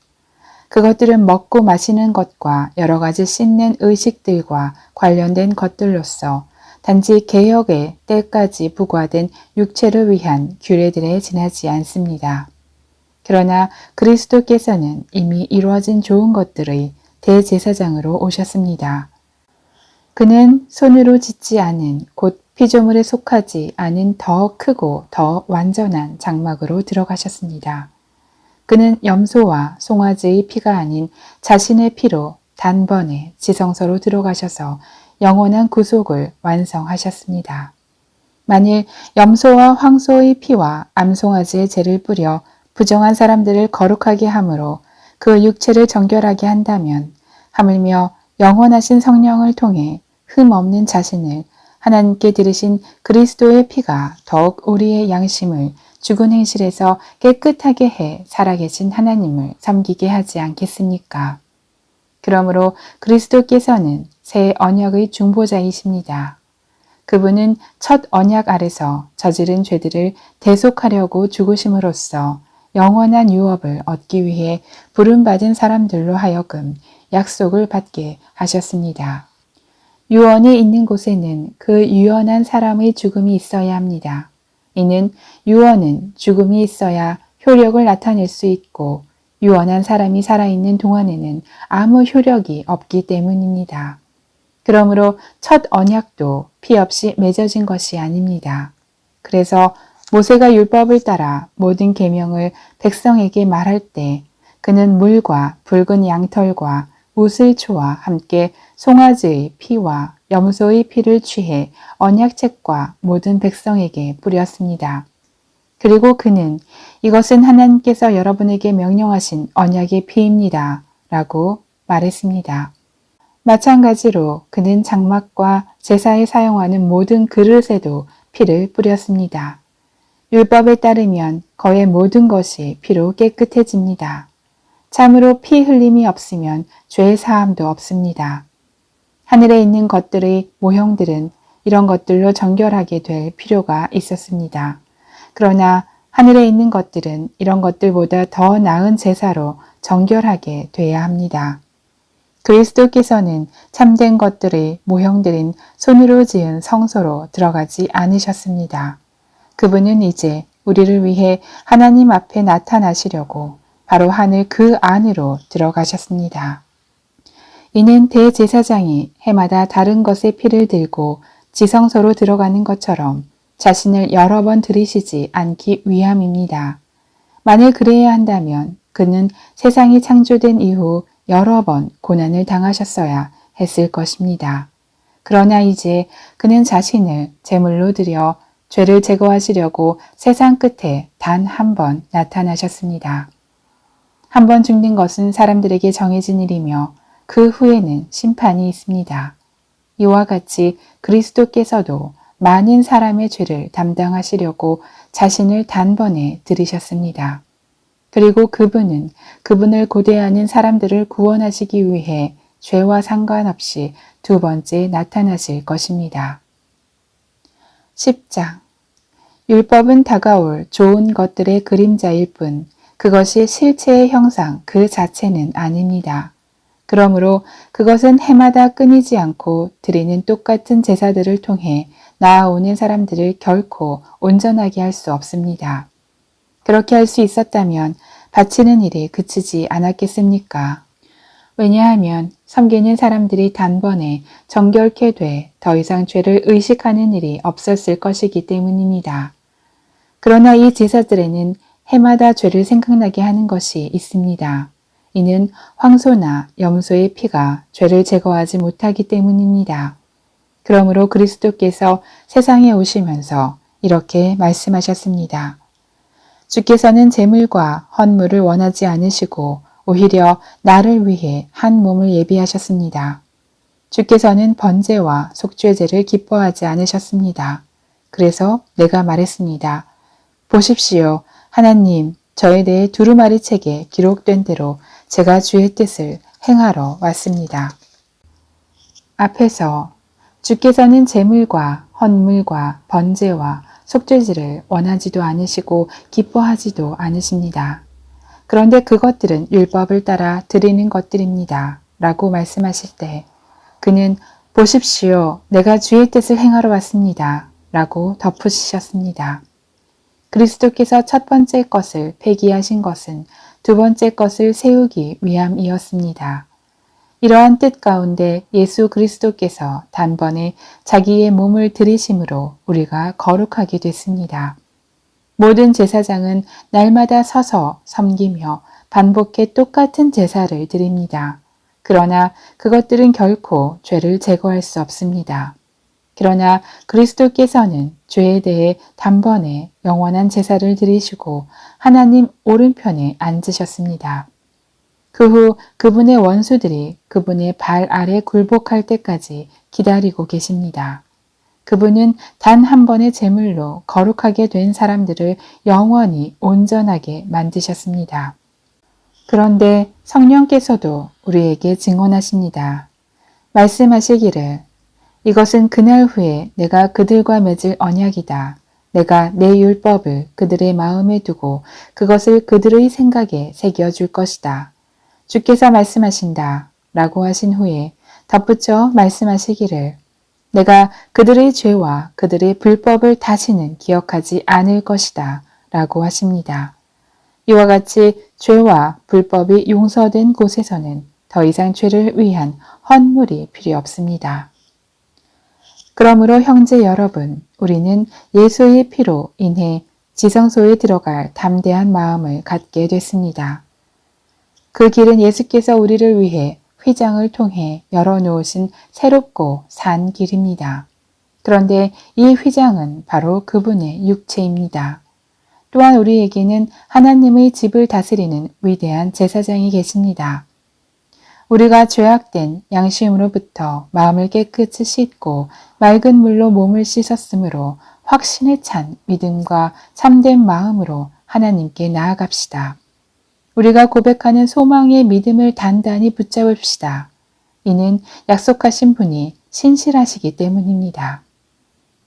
그것들은 먹고 마시는 것과 여러 가지 씻는 의식들과 관련된 것들로서 단지 개혁의 때까지 부과된 육체를 위한 규례들에 지나지 않습니다. 그러나 그리스도께서는 이미 이루어진 좋은 것들의 대제사장으로 오셨습니다. 그는 손으로 짓지 않은 곧 피조물에 속하지 않은 더 크고 더 완전한 장막으로 들어가셨습니다. 그는 염소와 송아지의 피가 아닌 자신의 피로 단번에 지성소로 들어가셔서 영원한 구속을 완성하셨습니다. 만일 염소와 황소의 피와 암송아지의 죄를 뿌려 부정한 사람들을 거룩하게 함으로 그 육체를 정결하게 한다면 하물며 영원하신 성령을 통해 흠 없는 자신을 하나님께 드리신 그리스도의 피가 더욱 우리의 양심을 죽은 행실에서 깨끗하게 해 살아계신 하나님을 섬기게 하지 않겠습니까? 그러므로 그리스도께서는 새 언약의 중보자이십니다. 그분은 첫 언약 아래서 저지른 죄들을 대속하려고 죽으심으로써 영원한 유업을 얻기 위해 부름받은 사람들로 하여금 약속을 받게 하셨습니다. 유언이 있는 곳에는 그 유언한 사람의 죽음이 있어야 합니다. 이는 유언은 죽음이 있어야 효력을 나타낼 수 있고 유언한 사람이 살아있는 동안에는 아무 효력이 없기 때문입니다. 그러므로 첫 언약도 피 없이 맺어진 것이 아닙니다. 그래서 모세가 율법을 따라 모든 계명을 백성에게 말할 때 그는 물과 붉은 양털과 우슬초와 함께 송아지의 피와 염소의 피를 취해 언약책과 모든 백성에게 뿌렸습니다. 그리고 그는 이것은 하나님께서 여러분에게 명령하신 언약의 피입니다. 라고 말했습니다. 마찬가지로 그는 장막과 제사에 사용하는 모든 그릇에도 피를 뿌렸습니다. 율법에 따르면 거의 모든 것이 피로 깨끗해집니다. 참으로 피 흘림이 없으면 죄 사함도 없습니다. 하늘에 있는 것들의 모형들은 이런 것들로 정결하게 될 필요가 있었습니다. 그러나 하늘에 있는 것들은 이런 것들보다 더 나은 제사로 정결하게 돼야 합니다. 그리스도께서는 참된 것들의 모형들인 손으로 지은 성소로 들어가지 않으셨습니다. 그분은 이제 우리를 위해 하나님 앞에 나타나시려고 바로 하늘 그 안으로 들어가셨습니다. 이는 대제사장이 해마다 다른 것의 피를 들고 지성소로 들어가는 것처럼 자신을 여러 번 들이시지 않기 위함입니다. 만일 그래야 한다면 그는 세상이 창조된 이후 여러 번 고난을 당하셨어야 했을 것입니다. 그러나 이제 그는 자신을 제물로 드려 죄를 제거하시려고 세상 끝에 단 한 번 나타나셨습니다. 한 번 죽는 것은 사람들에게 정해진 일이며 그 후에는 심판이 있습니다. 이와 같이 그리스도께서도 많은 사람의 죄를 담당하시려고 자신을 단번에 들이셨습니다. 그리고 그분은 그분을 고대하는 사람들을 구원하시기 위해 죄와 상관없이 두 번째 나타나실 것입니다. 10장 율법은 다가올 좋은 것들의 그림자일 뿐 그것이 실체의 형상 그 자체는 아닙니다. 그러므로 그것은 해마다 끊이지 않고 드리는 똑같은 제사들을 통해 나아오는 사람들을 결코 온전하게 할 수 없습니다. 그렇게 할 수 있었다면 바치는 일이 그치지 않았겠습니까? 왜냐하면 섬기는 사람들이 단번에 정결케 돼 더 이상 죄를 의식하는 일이 없었을 것이기 때문입니다. 그러나 이 제사들에는 해마다 죄를 생각나게 하는 것이 있습니다. 이는 황소나 염소의 피가 죄를 제거하지 못하기 때문입니다. 그러므로 그리스도께서 세상에 오시면서 이렇게 말씀하셨습니다. 주께서는 제물과 헌물을 원하지 않으시고 오히려 나를 위해 한 몸을 예비하셨습니다. 주께서는 번제와 속죄제를 기뻐하지 않으셨습니다. 그래서 내가 말했습니다. 보십시오. 하나님, 저에 대해 두루마리 책에 기록된 대로 제가 주의 뜻을 행하러 왔습니다. 앞에서 주께서는 제물과 헌물과 번제와 속죄제를 원하지도 않으시고 기뻐하지도 않으십니다. 그런데 그것들은 율법을 따라 드리는 것들입니다. 라고 말씀하실 때 그는 보십시오. 내가 주의 뜻을 행하러 왔습니다. 라고 덧붙이셨습니다. 그리스도께서 첫 번째 것을 폐기하신 것은 두 번째 것을 세우기 위함이었습니다. 이러한 뜻 가운데 예수 그리스도께서 단번에 자기의 몸을 들이심으로 우리가 거룩하게 됐습니다. 모든 제사장은 날마다 서서 섬기며 반복해 똑같은 제사를 드립니다. 그러나 그것들은 결코 죄를 제거할 수 없습니다. 그러나 그리스도께서는 죄에 대해 단번에 영원한 제사를 드리시고 하나님 오른편에 앉으셨습니다. 그 후 그분의 원수들이 그분의 발 아래 굴복할 때까지 기다리고 계십니다. 그분은 단 한 번의 제물로 거룩하게 된 사람들을 영원히 온전하게 만드셨습니다. 그런데 성령께서도 우리에게 증언하십니다. 말씀하시기를 이것은 그날 후에 내가 그들과 맺을 언약이다. 내가 내 율법을 그들의 마음에 두고 그것을 그들의 생각에 새겨줄 것이다. 주께서 말씀하신다. 라고 하신 후에 덧붙여 말씀하시기를 내가 그들의 죄와 그들의 불법을 다시는 기억하지 않을 것이다. 라고 하십니다. 이와 같이 죄와 불법이 용서된 곳에서는 더 이상 죄를 위한 헌물이 필요 없습니다. 그러므로 형제 여러분, 우리는 예수의 피로 인해 지성소에 들어갈 담대한 마음을 갖게 됐습니다. 그 길은 예수께서 우리를 위해 휘장을 통해 열어놓으신 새롭고 산 길입니다. 그런데 이 휘장은 바로 그분의 육체입니다. 또한 우리에게는 하나님의 집을 다스리는 위대한 제사장이 계십니다. 우리가 죄악된 양심으로부터 마음을 깨끗이 씻고 맑은 물로 몸을 씻었으므로 확신에 찬 믿음과 참된 마음으로 하나님께 나아갑시다. 우리가 고백하는 소망의 믿음을 단단히 붙잡읍시다. 이는 약속하신 분이 신실하시기 때문입니다.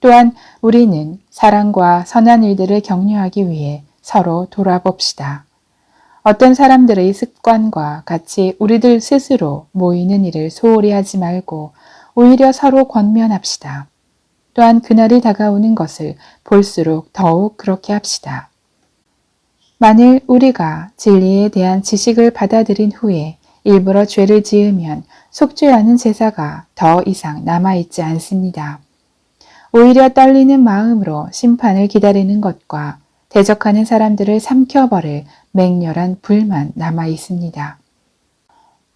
또한 우리는 사랑과 선한 일들을 격려하기 위해 서로 돌아봅시다. 어떤 사람들의 습관과 같이 우리들 스스로 모이는 일을 소홀히 하지 말고 오히려 서로 권면합시다. 또한 그날이 다가오는 것을 볼수록 더욱 그렇게 합시다. 만일 우리가 진리에 대한 지식을 받아들인 후에 일부러 죄를 지으면 속죄하는 제사가 더 이상 남아있지 않습니다. 오히려 떨리는 마음으로 심판을 기다리는 것과 대적하는 사람들을 삼켜버릴 맹렬한 불만 남아 있습니다.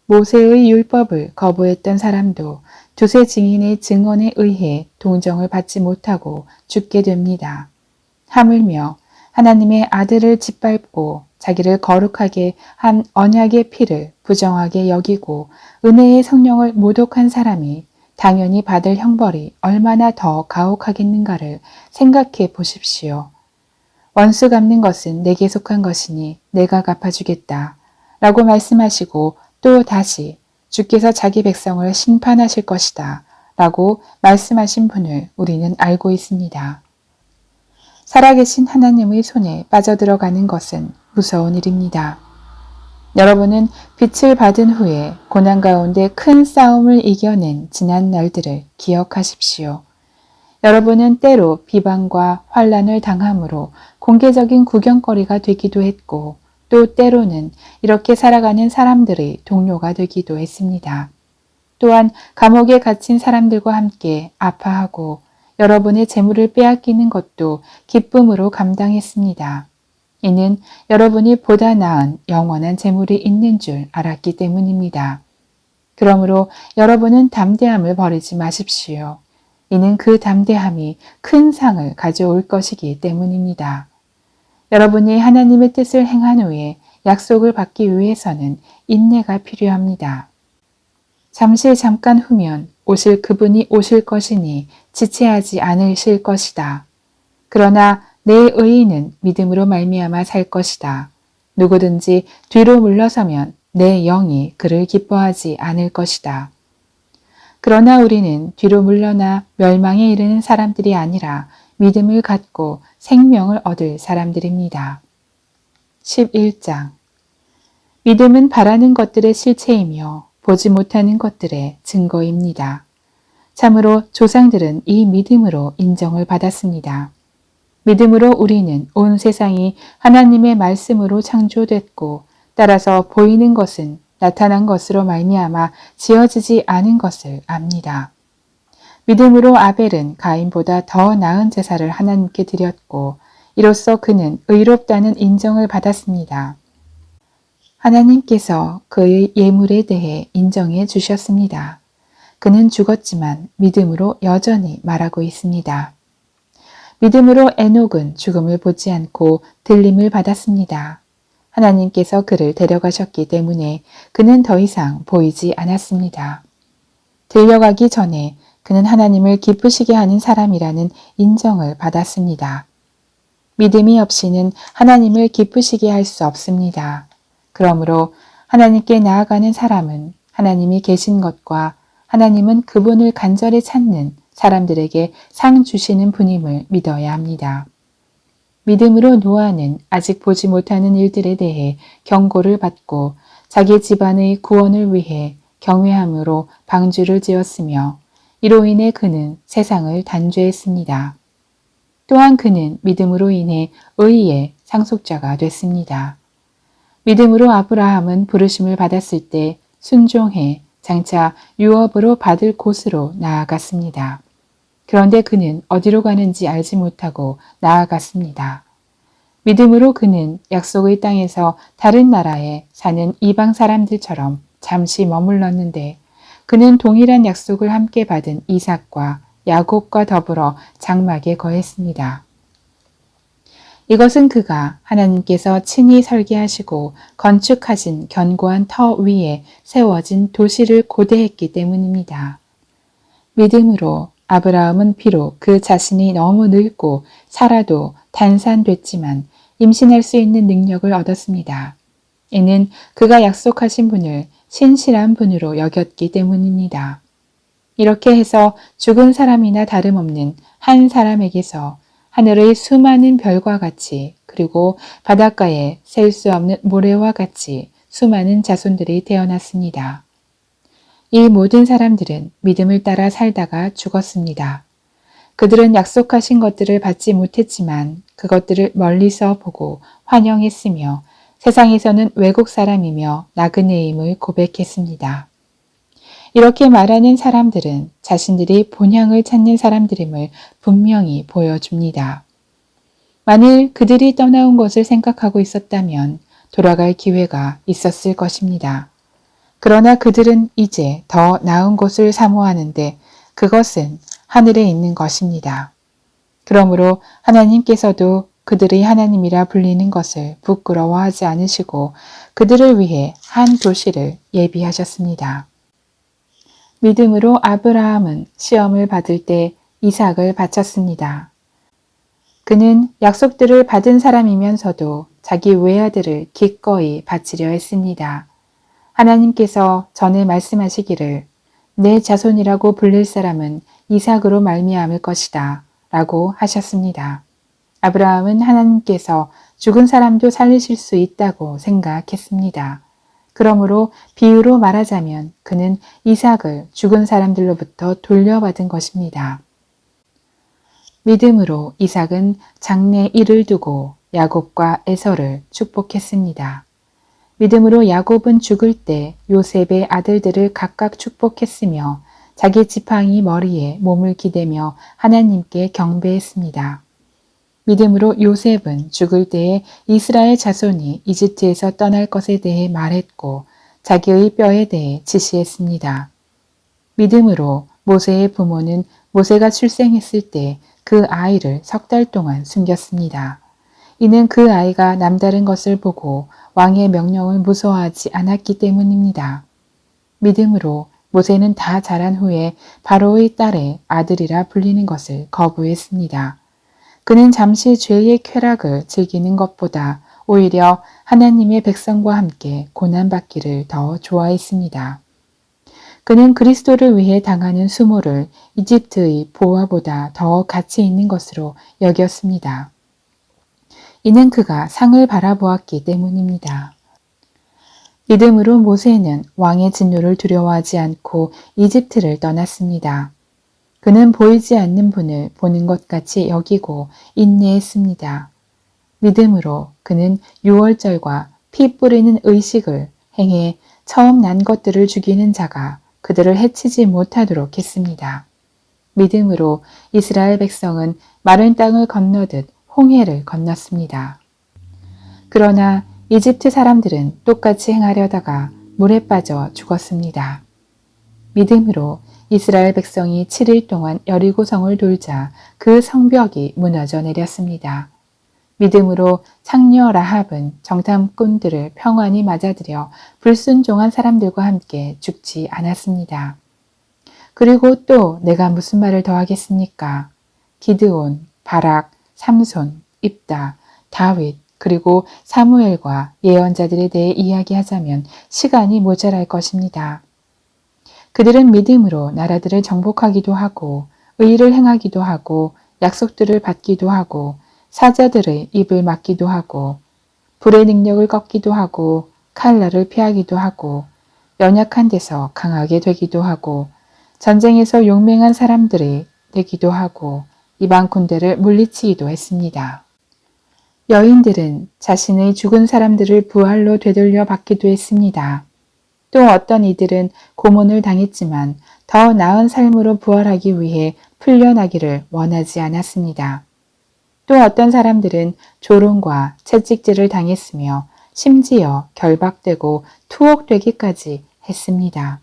모세의 율법을 거부했던 사람도 두세 증인의 증언에 의해 동정을 받지 못하고 죽게 됩니다. 하물며 하나님의 아들을 짓밟고 자기를 거룩하게 한 언약의 피를 부정하게 여기고 은혜의 성령을 모독한 사람이 당연히 받을 형벌이 얼마나 더 가혹하겠는가를 생각해 보십시오. 원수 갚는 것은 내게 속한 것이니 내가 갚아주겠다 라고 말씀하시고 또 다시 주께서 자기 백성을 심판하실 것이다 라고 말씀하신 분을 우리는 알고 있습니다. 살아계신 하나님의 손에 빠져들어가는 것은 무서운 일입니다. 여러분은 빛을 받은 후에 고난 가운데 큰 싸움을 이겨낸 지난 날들을 기억하십시오. 여러분은 때로 비방과 환난을 당함으로 공개적인 구경거리가 되기도 했고 또 때로는 이렇게 살아가는 사람들의 동료가 되기도 했습니다. 또한 감옥에 갇힌 사람들과 함께 아파하고 여러분의 재물을 빼앗기는 것도 기쁨으로 감당했습니다. 이는 여러분이 보다 나은 영원한 재물이 있는 줄 알았기 때문입니다. 그러므로 여러분은 담대함을 버리지 마십시오. 이는 그 담대함이 큰 상을 가져올 것이기 때문입니다. 여러분이 하나님의 뜻을 행한 후에 약속을 받기 위해서는 인내가 필요합니다. 잠깐 후면 오실 그분이 오실 것이니 지체하지 않으실 것이다. 그러나 내 의인은 믿음으로 말미암아 살 것이다. 누구든지 뒤로 물러서면 내 영이 그를 기뻐하지 않을 것이다. 그러나 우리는 뒤로 물러나 멸망에 이르는 사람들이 아니라 믿음을 갖고 생명을 얻을 사람들입니다. 11장 믿음은 바라는 것들의 실체이며 보지 못하는 것들의 증거입니다. 참으로 조상들은 이 믿음으로 인정을 받았습니다. 믿음으로 우리는 온 세상이 하나님의 말씀으로 창조됐고 따라서 보이는 것은 나타난 것으로 말미암아 지어지지 않은 것을 압니다. 믿음으로 아벨은 가인보다 더 나은 제사를 하나님께 드렸고 이로써 그는 의롭다는 인정을 받았습니다. 하나님께서 그의 예물에 대해 인정해 주셨습니다. 그는 죽었지만 믿음으로 여전히 말하고 있습니다. 믿음으로 에녹은 죽음을 보지 않고 들림을 받았습니다. 하나님께서 그를 데려가셨기 때문에 그는 더 이상 보이지 않았습니다. 들려가기 전에 그는 하나님을 기쁘시게 하는 사람이라는 인정을 받았습니다. 믿음이 없이는 하나님을 기쁘시게 할 수 없습니다. 그러므로 하나님께 나아가는 사람은 하나님이 계신 것과 하나님은 그분을 간절히 찾는 사람들에게 상 주시는 분임을 믿어야 합니다. 믿음으로 노아는 아직 보지 못하는 일들에 대해 경고를 받고 자기 집안의 구원을 위해 경외함으로 방주를 지었으며 이로 인해 그는 세상을 단죄했습니다. 또한 그는 믿음으로 인해 의의 상속자가 됐습니다. 믿음으로 아브라함은 부르심을 받았을 때 순종해 장차 유업으로 받을 곳으로 나아갔습니다. 그런데 그는 어디로 가는지 알지 못하고 나아갔습니다. 믿음으로 그는 약속의 땅에서 다른 나라에 사는 이방 사람들처럼 잠시 머물렀는데 그는 동일한 약속을 함께 받은 이삭과 야곱과 더불어 장막에 거했습니다. 이것은 그가 하나님께서 친히 설계하시고 건축하신 견고한 터 위에 세워진 도시를 고대했기 때문입니다. 믿음으로 아브라함은 비록 그 자신이 너무 늙고 살아도 단산됐지만 임신할 수 있는 능력을 얻었습니다. 이는 그가 약속하신 분을 신실한 분으로 여겼기 때문입니다. 이렇게 해서 죽은 사람이나 다름없는 한 사람에게서 하늘의 수많은 별과 같이 그리고 바닷가에 셀 수 없는 모래와 같이 수많은 자손들이 태어났습니다. 이 모든 사람들은 믿음을 따라 살다가 죽었습니다. 그들은 약속하신 것들을 받지 못했지만 그것들을 멀리서 보고 환영했으며 세상에서는 외국 사람이며 나그네임을 고백했습니다. 이렇게 말하는 사람들은 자신들이 본향을 찾는 사람들임을 분명히 보여줍니다. 만일 그들이 떠나온 것을 생각하고 있었다면 돌아갈 기회가 있었을 것입니다. 그러나 그들은 이제 더 나은 곳을 사모하는데 그것은 하늘에 있는 것입니다. 그러므로 하나님께서도 그들의 하나님이라 불리는 것을 부끄러워하지 않으시고 그들을 위해 한 도시를 예비하셨습니다. 믿음으로 아브라함은 시험을 받을 때 이삭을 바쳤습니다. 그는 약속들을 받은 사람이면서도 자기 외아들을 기꺼이 바치려 했습니다. 하나님께서 전에 말씀하시기를 내 자손이라고 불릴 사람은 이삭으로 말미암을 것이다 라고 하셨습니다. 아브라함은 하나님께서 죽은 사람도 살리실 수 있다고 생각했습니다. 그러므로 비유로 말하자면 그는 이삭을 죽은 사람들로부터 돌려받은 것입니다. 믿음으로 이삭은 장래 일을 두고 야곱과 에서를 축복했습니다. 믿음으로 야곱은 죽을 때 요셉의 아들들을 각각 축복했으며 자기 지팡이 머리에 몸을 기대며 하나님께 경배했습니다. 믿음으로 요셉은 죽을 때에 이스라엘 자손이 이집트에서 떠날 것에 대해 말했고 자기의 뼈에 대해 지시했습니다. 믿음으로 모세의 부모는 모세가 출생했을 때 그 아이를 3달 동안 숨겼습니다. 이는 그 아이가 남다른 것을 보고 왕의 명령을 무서워하지 않았기 때문입니다. 믿음으로 모세는 다 자란 후에 바로의 딸의 아들이라 불리는 것을 거부했습니다. 그는 잠시 죄의 쾌락을 즐기는 것보다 오히려 하나님의 백성과 함께 고난받기를 더 좋아했습니다. 그는 그리스도를 위해 당하는 수모를 이집트의 보화보다 더 가치 있는 것으로 여겼습니다. 이는 그가 상을 바라보았기 때문입니다. 믿음으로 모세는 왕의 진노를 두려워하지 않고 이집트를 떠났습니다. 그는 보이지 않는 분을 보는 것 같이 여기고 인내했습니다. 믿음으로 그는 유월절과 피 뿌리는 의식을 행해 처음 난 것들을 죽이는 자가 그들을 해치지 못하도록 했습니다. 믿음으로 이스라엘 백성은 마른 땅을 건너듯 홍해를 건넜습니다. 그러나 이집트 사람들은 똑같이 행하려다가 물에 빠져 죽었습니다. 믿음으로 이스라엘 백성이 7일 동안 여리고성을 돌자 그 성벽이 무너져 내렸습니다. 믿음으로 창녀 라합은 정탐꾼들을 평안히 맞아들여 불순종한 사람들과 함께 죽지 않았습니다. 그리고 또 내가 무슨 말을 더 하겠습니까? 기드온, 바락, 삼손, 입다, 다윗, 그리고 사무엘과 예언자들에 대해 이야기하자면 시간이 모자랄 것입니다. 그들은 믿음으로 나라들을 정복하기도 하고 의를 행하기도 하고 약속들을 받기도 하고 사자들의 입을 막기도 하고 불의 능력을 꺾기도 하고 칼날을 피하기도 하고 연약한 데서 강하게 되기도 하고 전쟁에서 용맹한 사람들이 되기도 하고 이방 군대를 물리치기도 했습니다. 여인들은 자신의 죽은 사람들을 부활로 되돌려 받기도 했습니다. 또 어떤 이들은 고문을 당했지만 더 나은 삶으로 부활하기 위해 풀려나기를 원하지 않았습니다. 또 어떤 사람들은 조롱과 채찍질을 당했으며 심지어 결박되고 투옥되기까지 했습니다.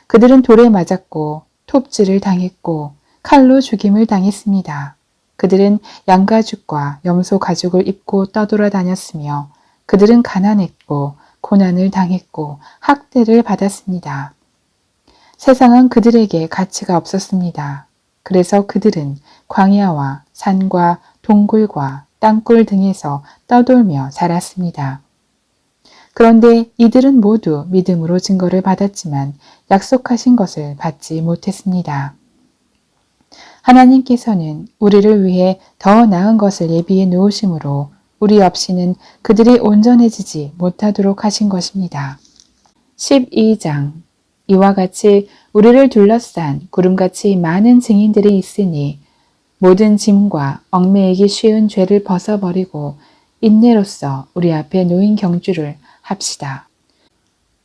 그들은 돌에 맞았고 톱질을 당했고 칼로 죽임을 당했습니다. 그들은 양가죽과 염소 가죽을 입고 떠돌아다녔으며 그들은 가난했고 고난을 당했고 학대를 받았습니다. 세상은 그들에게 가치가 없었습니다. 그래서 그들은 광야와 산과 동굴과 땅굴 등에서 떠돌며 살았습니다. 그런데 이들은 모두 믿음으로 증거를 받았지만 약속하신 것을 받지 못했습니다. 하나님께서는 우리를 위해 더 나은 것을 예비해 놓으심으로 우리 없이는 그들이 온전해지지 못하도록 하신 것입니다. 12장 이와 같이 우리를 둘러싼 구름같이 많은 증인들이 있으니 모든 짐과 얽매이기 쉬운 죄를 벗어버리고 인내로써 우리 앞에 놓인 경주를 합시다.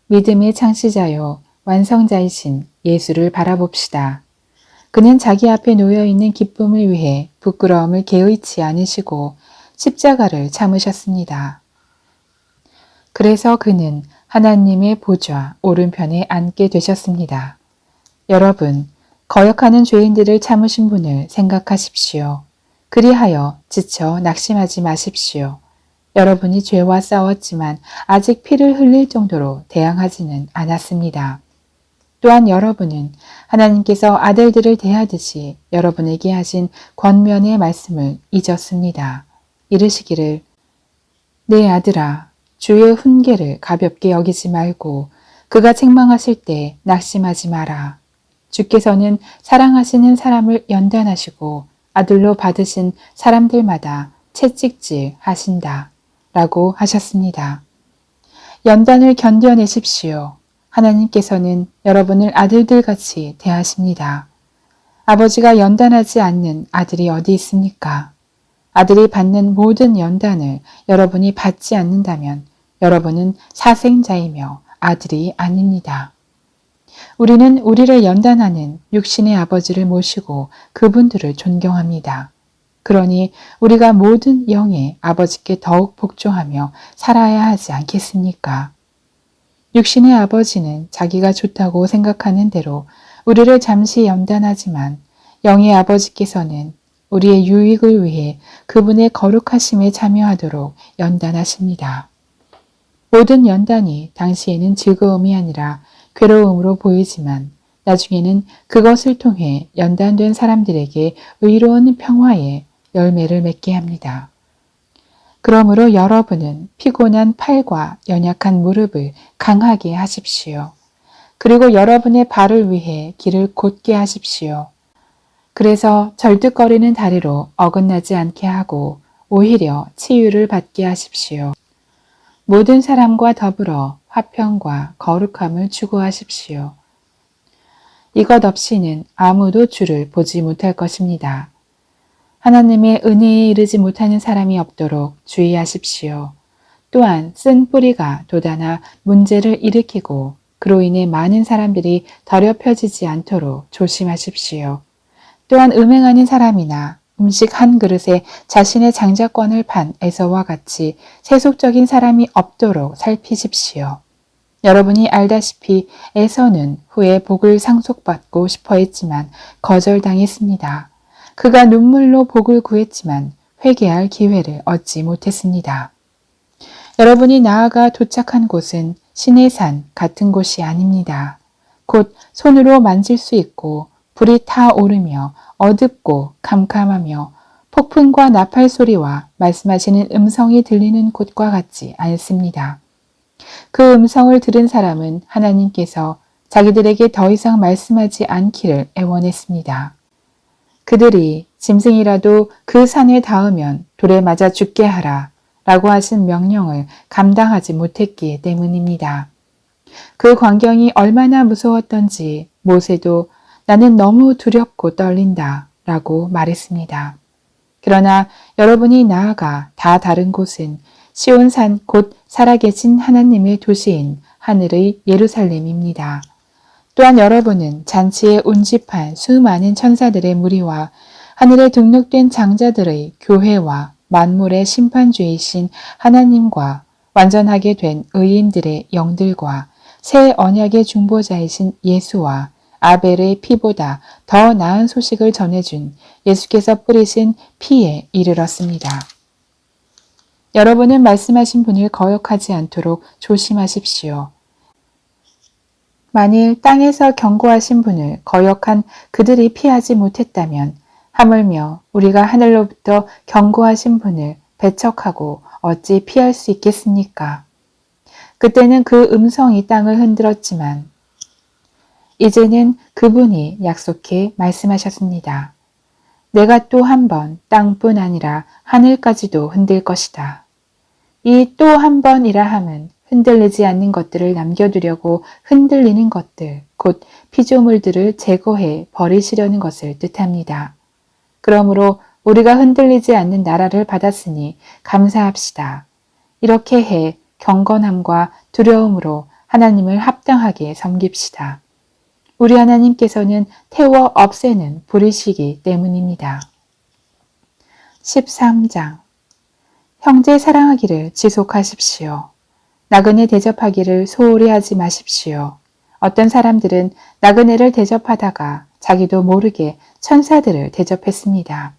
믿음의 창시자요 완성자이신 예수를 바라봅시다. 그는 자기 앞에 놓여있는 기쁨을 위해 부끄러움을 개의치 않으시고 십자가를 참으셨습니다. 그래서 그는 하나님의 보좌 오른편에 앉게 되셨습니다. 여러분, 거역하는 죄인들을 참으신 분을 생각하십시오. 그리하여 지쳐 낙심하지 마십시오. 여러분이 죄와 싸웠지만 아직 피를 흘릴 정도로 대항하지는 않았습니다. 또한 여러분은 하나님께서 아들들을 대하듯이 여러분에게 하신 권면의 말씀을 잊었습니다. 이르시기를 내 아들아 주의 훈계를 가볍게 여기지 말고 그가 책망하실 때 낙심하지 마라. 주께서는 사랑하시는 사람을 연단하시고 아들로 받으신 사람들마다 채찍질 하신다. 라고 하셨습니다. 연단을 견뎌내십시오. 하나님께서는 여러분을 아들들같이 대하십니다. 아버지가 연단하지 않는 아들이 어디 있습니까? 아들이 받는 모든 연단을 여러분이 받지 않는다면 여러분은 사생자이며 아들이 아닙니다. 우리는 우리를 연단하는 육신의 아버지를 모시고 그분들을 존경합니다. 그러니 우리가 모든 영의 아버지께 더욱 복종하며 살아야 하지 않겠습니까? 육신의 아버지는 자기가 좋다고 생각하는 대로 우리를 잠시 연단하지만 영의 아버지께서는 우리의 유익을 위해 그분의 거룩하심에 참여하도록 연단하십니다. 모든 연단이 당시에는 즐거움이 아니라 괴로움으로 보이지만 나중에는 그것을 통해 연단된 사람들에게 의로운 평화의 열매를 맺게 합니다. 그러므로 여러분은 피곤한 팔과 연약한 무릎을 강하게 하십시오. 그리고 여러분의 발을 위해 길을 곧게 하십시오. 그래서 절뚝거리는 다리로 어긋나지 않게 하고 오히려 치유를 받게 하십시오. 모든 사람과 더불어 화평과 거룩함을 추구하십시오. 이것 없이는 아무도 주를 보지 못할 것입니다. 하나님의 은혜에 이르지 못하는 사람이 없도록 주의하십시오. 또한 쓴 뿌리가 돋아나 문제를 일으키고 그로 인해 많은 사람들이 더럽혀지지 않도록 조심하십시오. 또한 음행하는 사람이나 음식 한 그릇에 자신의 장자권을 판 에서와 같이 세속적인 사람이 없도록 살피십시오. 여러분이 알다시피 에서는 후에 복을 상속받고 싶어 했지만 거절당했습니다. 그가 눈물로 복을 구했지만 회개할 기회를 얻지 못했습니다. 여러분이 나아가 도착한 곳은 신의 산 같은 곳이 아닙니다. 곧 손으로 만질 수 있고 불이 타오르며 어둡고 캄캄하며 폭풍과 나팔 소리와 말씀하시는 음성이 들리는 곳과 같지 않습니다. 그 음성을 들은 사람은 하나님께서 자기들에게 더 이상 말씀하지 않기를 애원했습니다. 그들이 짐승이라도 그 산에 닿으면 돌에 맞아 죽게 하라 라고 하신 명령을 감당하지 못했기 때문입니다. 그 광경이 얼마나 무서웠던지 모세도 나는 너무 두렵고 떨린다 라고 말했습니다. 그러나 여러분이 나아가 다 다른 곳은 시온산 곧 살아계신 하나님의 도시인 하늘의 예루살렘입니다. 또한 여러분은 잔치에 운집한 수많은 천사들의 무리와 하늘에 등록된 장자들의 교회와 만물의 심판주이신 하나님과 완전하게 된 의인들의 영들과 새 언약의 중보자이신 예수와 아벨의 피보다 더 나은 소식을 전해준 예수께서 뿌리신 피에 이르렀습니다. 여러분은 말씀하신 분을 거역하지 않도록 조심하십시오. 만일 땅에서 경고하신 분을 거역한 그들이 피하지 못했다면 하물며 우리가 하늘로부터 경고하신 분을 배척하고 어찌 피할 수 있겠습니까? 그때는 그 음성이 땅을 흔들었지만 이제는 그분이 약속해 말씀하셨습니다. 내가 또 한 번 땅뿐 아니라 하늘까지도 흔들 것이다. 이 또 한 번이라 함은 흔들리지 않는 것들을 남겨두려고 흔들리는 것들, 곧 피조물들을 제거해 버리시려는 것을 뜻합니다. 그러므로 우리가 흔들리지 않는 나라를 받았으니 감사합시다. 이렇게 해 경건함과 두려움으로 하나님을 합당하게 섬깁시다. 우리 하나님께서는 태워 없애는 불이시기 때문입니다. 13장 형제 사랑하기를 지속하십시오. 나그네 대접하기를 소홀히 하지 마십시오. 어떤 사람들은 나그네를 대접하다가 자기도 모르게 천사들을 대접했습니다.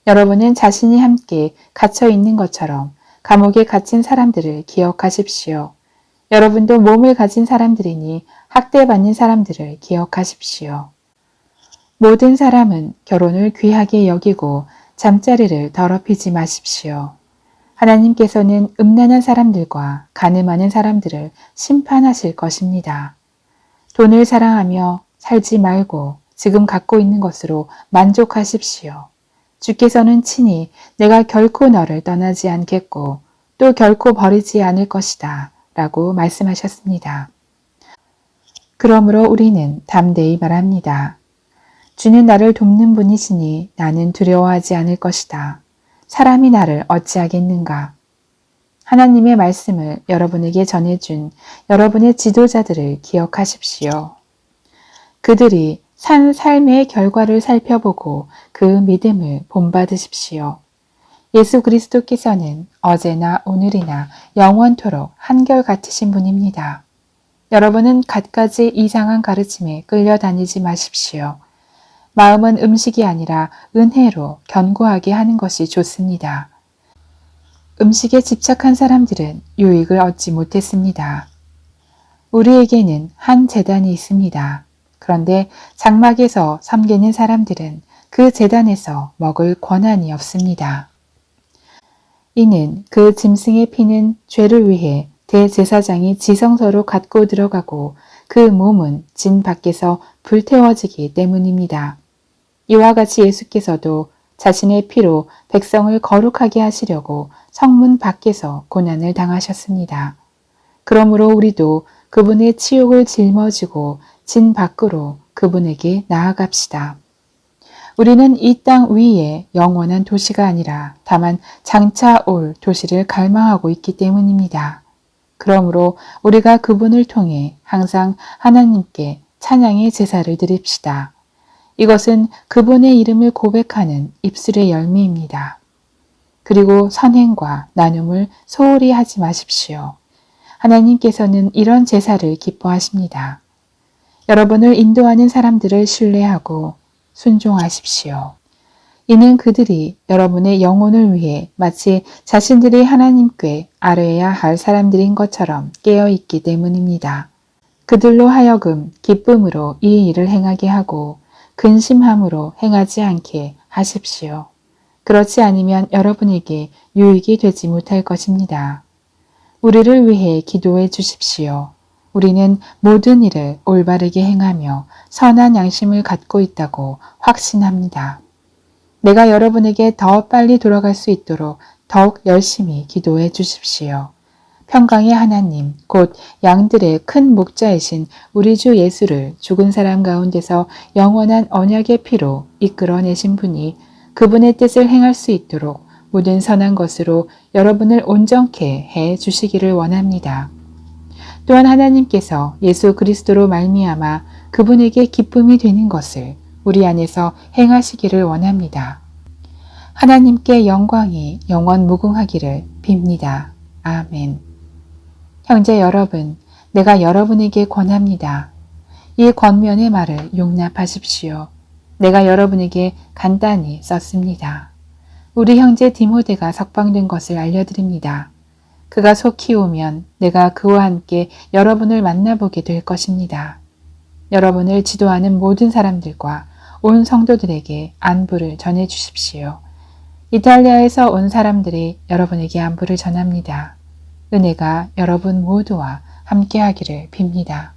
여러분은 자신이 함께 갇혀 있는 것처럼 감옥에 갇힌 사람들을 기억하십시오. 여러분도 몸을 가진 사람들이니 학대받는 사람들을 기억하십시오. 모든 사람은 결혼을 귀하게 여기고 잠자리를 더럽히지 마십시오. 하나님께서는 음란한 사람들과 간음하는 사람들을 심판하실 것입니다. 돈을 사랑하며 살지 말고 지금 갖고 있는 것으로 만족하십시오. 주께서는 친히 내가 결코 너를 떠나지 않겠고 또 결코 버리지 않을 것이다 라고 말씀하셨습니다. 그러므로 우리는 담대히 말합니다. 주는 나를 돕는 분이시니 나는 두려워하지 않을 것이다. 사람이 나를 어찌하겠는가? 하나님의 말씀을 여러분에게 전해준 여러분의 지도자들을 기억하십시오. 그들이 산 삶의 결과를 살펴보고 그 믿음을 본받으십시오. 예수 그리스도께서는 어제나 오늘이나 영원토록 한결같으신 분입니다. 여러분은 갖가지 이상한 가르침에 끌려다니지 마십시오. 마음은 음식이 아니라 은혜로 견고하게 하는 것이 좋습니다. 음식에 집착한 사람들은 유익을 얻지 못했습니다. 우리에게는 한 제단이 있습니다. 그런데 장막에서 섬기는 사람들은 그 제단에서 먹을 권한이 없습니다. 이는 그 짐승의 피는 죄를 위해 대제사장이 지성소로 갖고 들어가고 그 몸은 진 밖에서 불태워지기 때문입니다. 이와 같이 예수께서도 자신의 피로 백성을 거룩하게 하시려고 성문 밖에서 고난을 당하셨습니다. 그러므로 우리도 그분의 치욕을 짊어지고 진 밖으로 그분에게 나아갑시다. 우리는 이 땅 위에 영원한 도시가 아니라 다만 장차 올 도시를 갈망하고 있기 때문입니다. 그러므로 우리가 그분을 통해 항상 하나님께 찬양의 제사를 드립시다. 이것은 그분의 이름을 고백하는 입술의 열매입니다. 그리고 선행과 나눔을 소홀히 하지 마십시오. 하나님께서는 이런 제사를 기뻐하십니다. 여러분을 인도하는 사람들을 신뢰하고 순종하십시오. 이는 그들이 여러분의 영혼을 위해 마치 자신들이 하나님께 아뢰어야 할 사람들인 것처럼 깨어있기 때문입니다. 그들로 하여금 기쁨으로 이 일을 행하게 하고 근심함으로 행하지 않게 하십시오. 그렇지 않으면 여러분에게 유익이 되지 못할 것입니다. 우리를 위해 기도해 주십시오. 우리는 모든 일을 올바르게 행하며 선한 양심을 갖고 있다고 확신합니다. 내가 여러분에게 더 빨리 돌아갈 수 있도록 더욱 열심히 기도해 주십시오. 평강의 하나님, 곧 양들의 큰 목자이신 우리 주 예수를 죽은 사람 가운데서 영원한 언약의 피로 이끌어내신 분이 그분의 뜻을 행할 수 있도록 모든 선한 것으로 여러분을 온전케 해 주시기를 원합니다. 또한 하나님께서 예수 그리스도로 말미암아 그분에게 기쁨이 되는 것을 우리 안에서 행하시기를 원합니다. 하나님께 영광이 영원 무궁하기를 빕니다. 아멘. 형제 여러분, 내가 여러분에게 권합니다. 이 권면의 말을 용납하십시오. 내가 여러분에게 간단히 썼습니다. 우리 형제 디모데가 석방된 것을 알려드립니다. 그가 속히 오면 내가 그와 함께 여러분을 만나보게 될 것입니다. 여러분을 지도하는 모든 사람들과 온 성도들에게 안부를 전해 주십시오. 이탈리아에서 온 사람들이 여러분에게 안부를 전합니다. 은혜가 여러분 모두와 함께하기를 빕니다.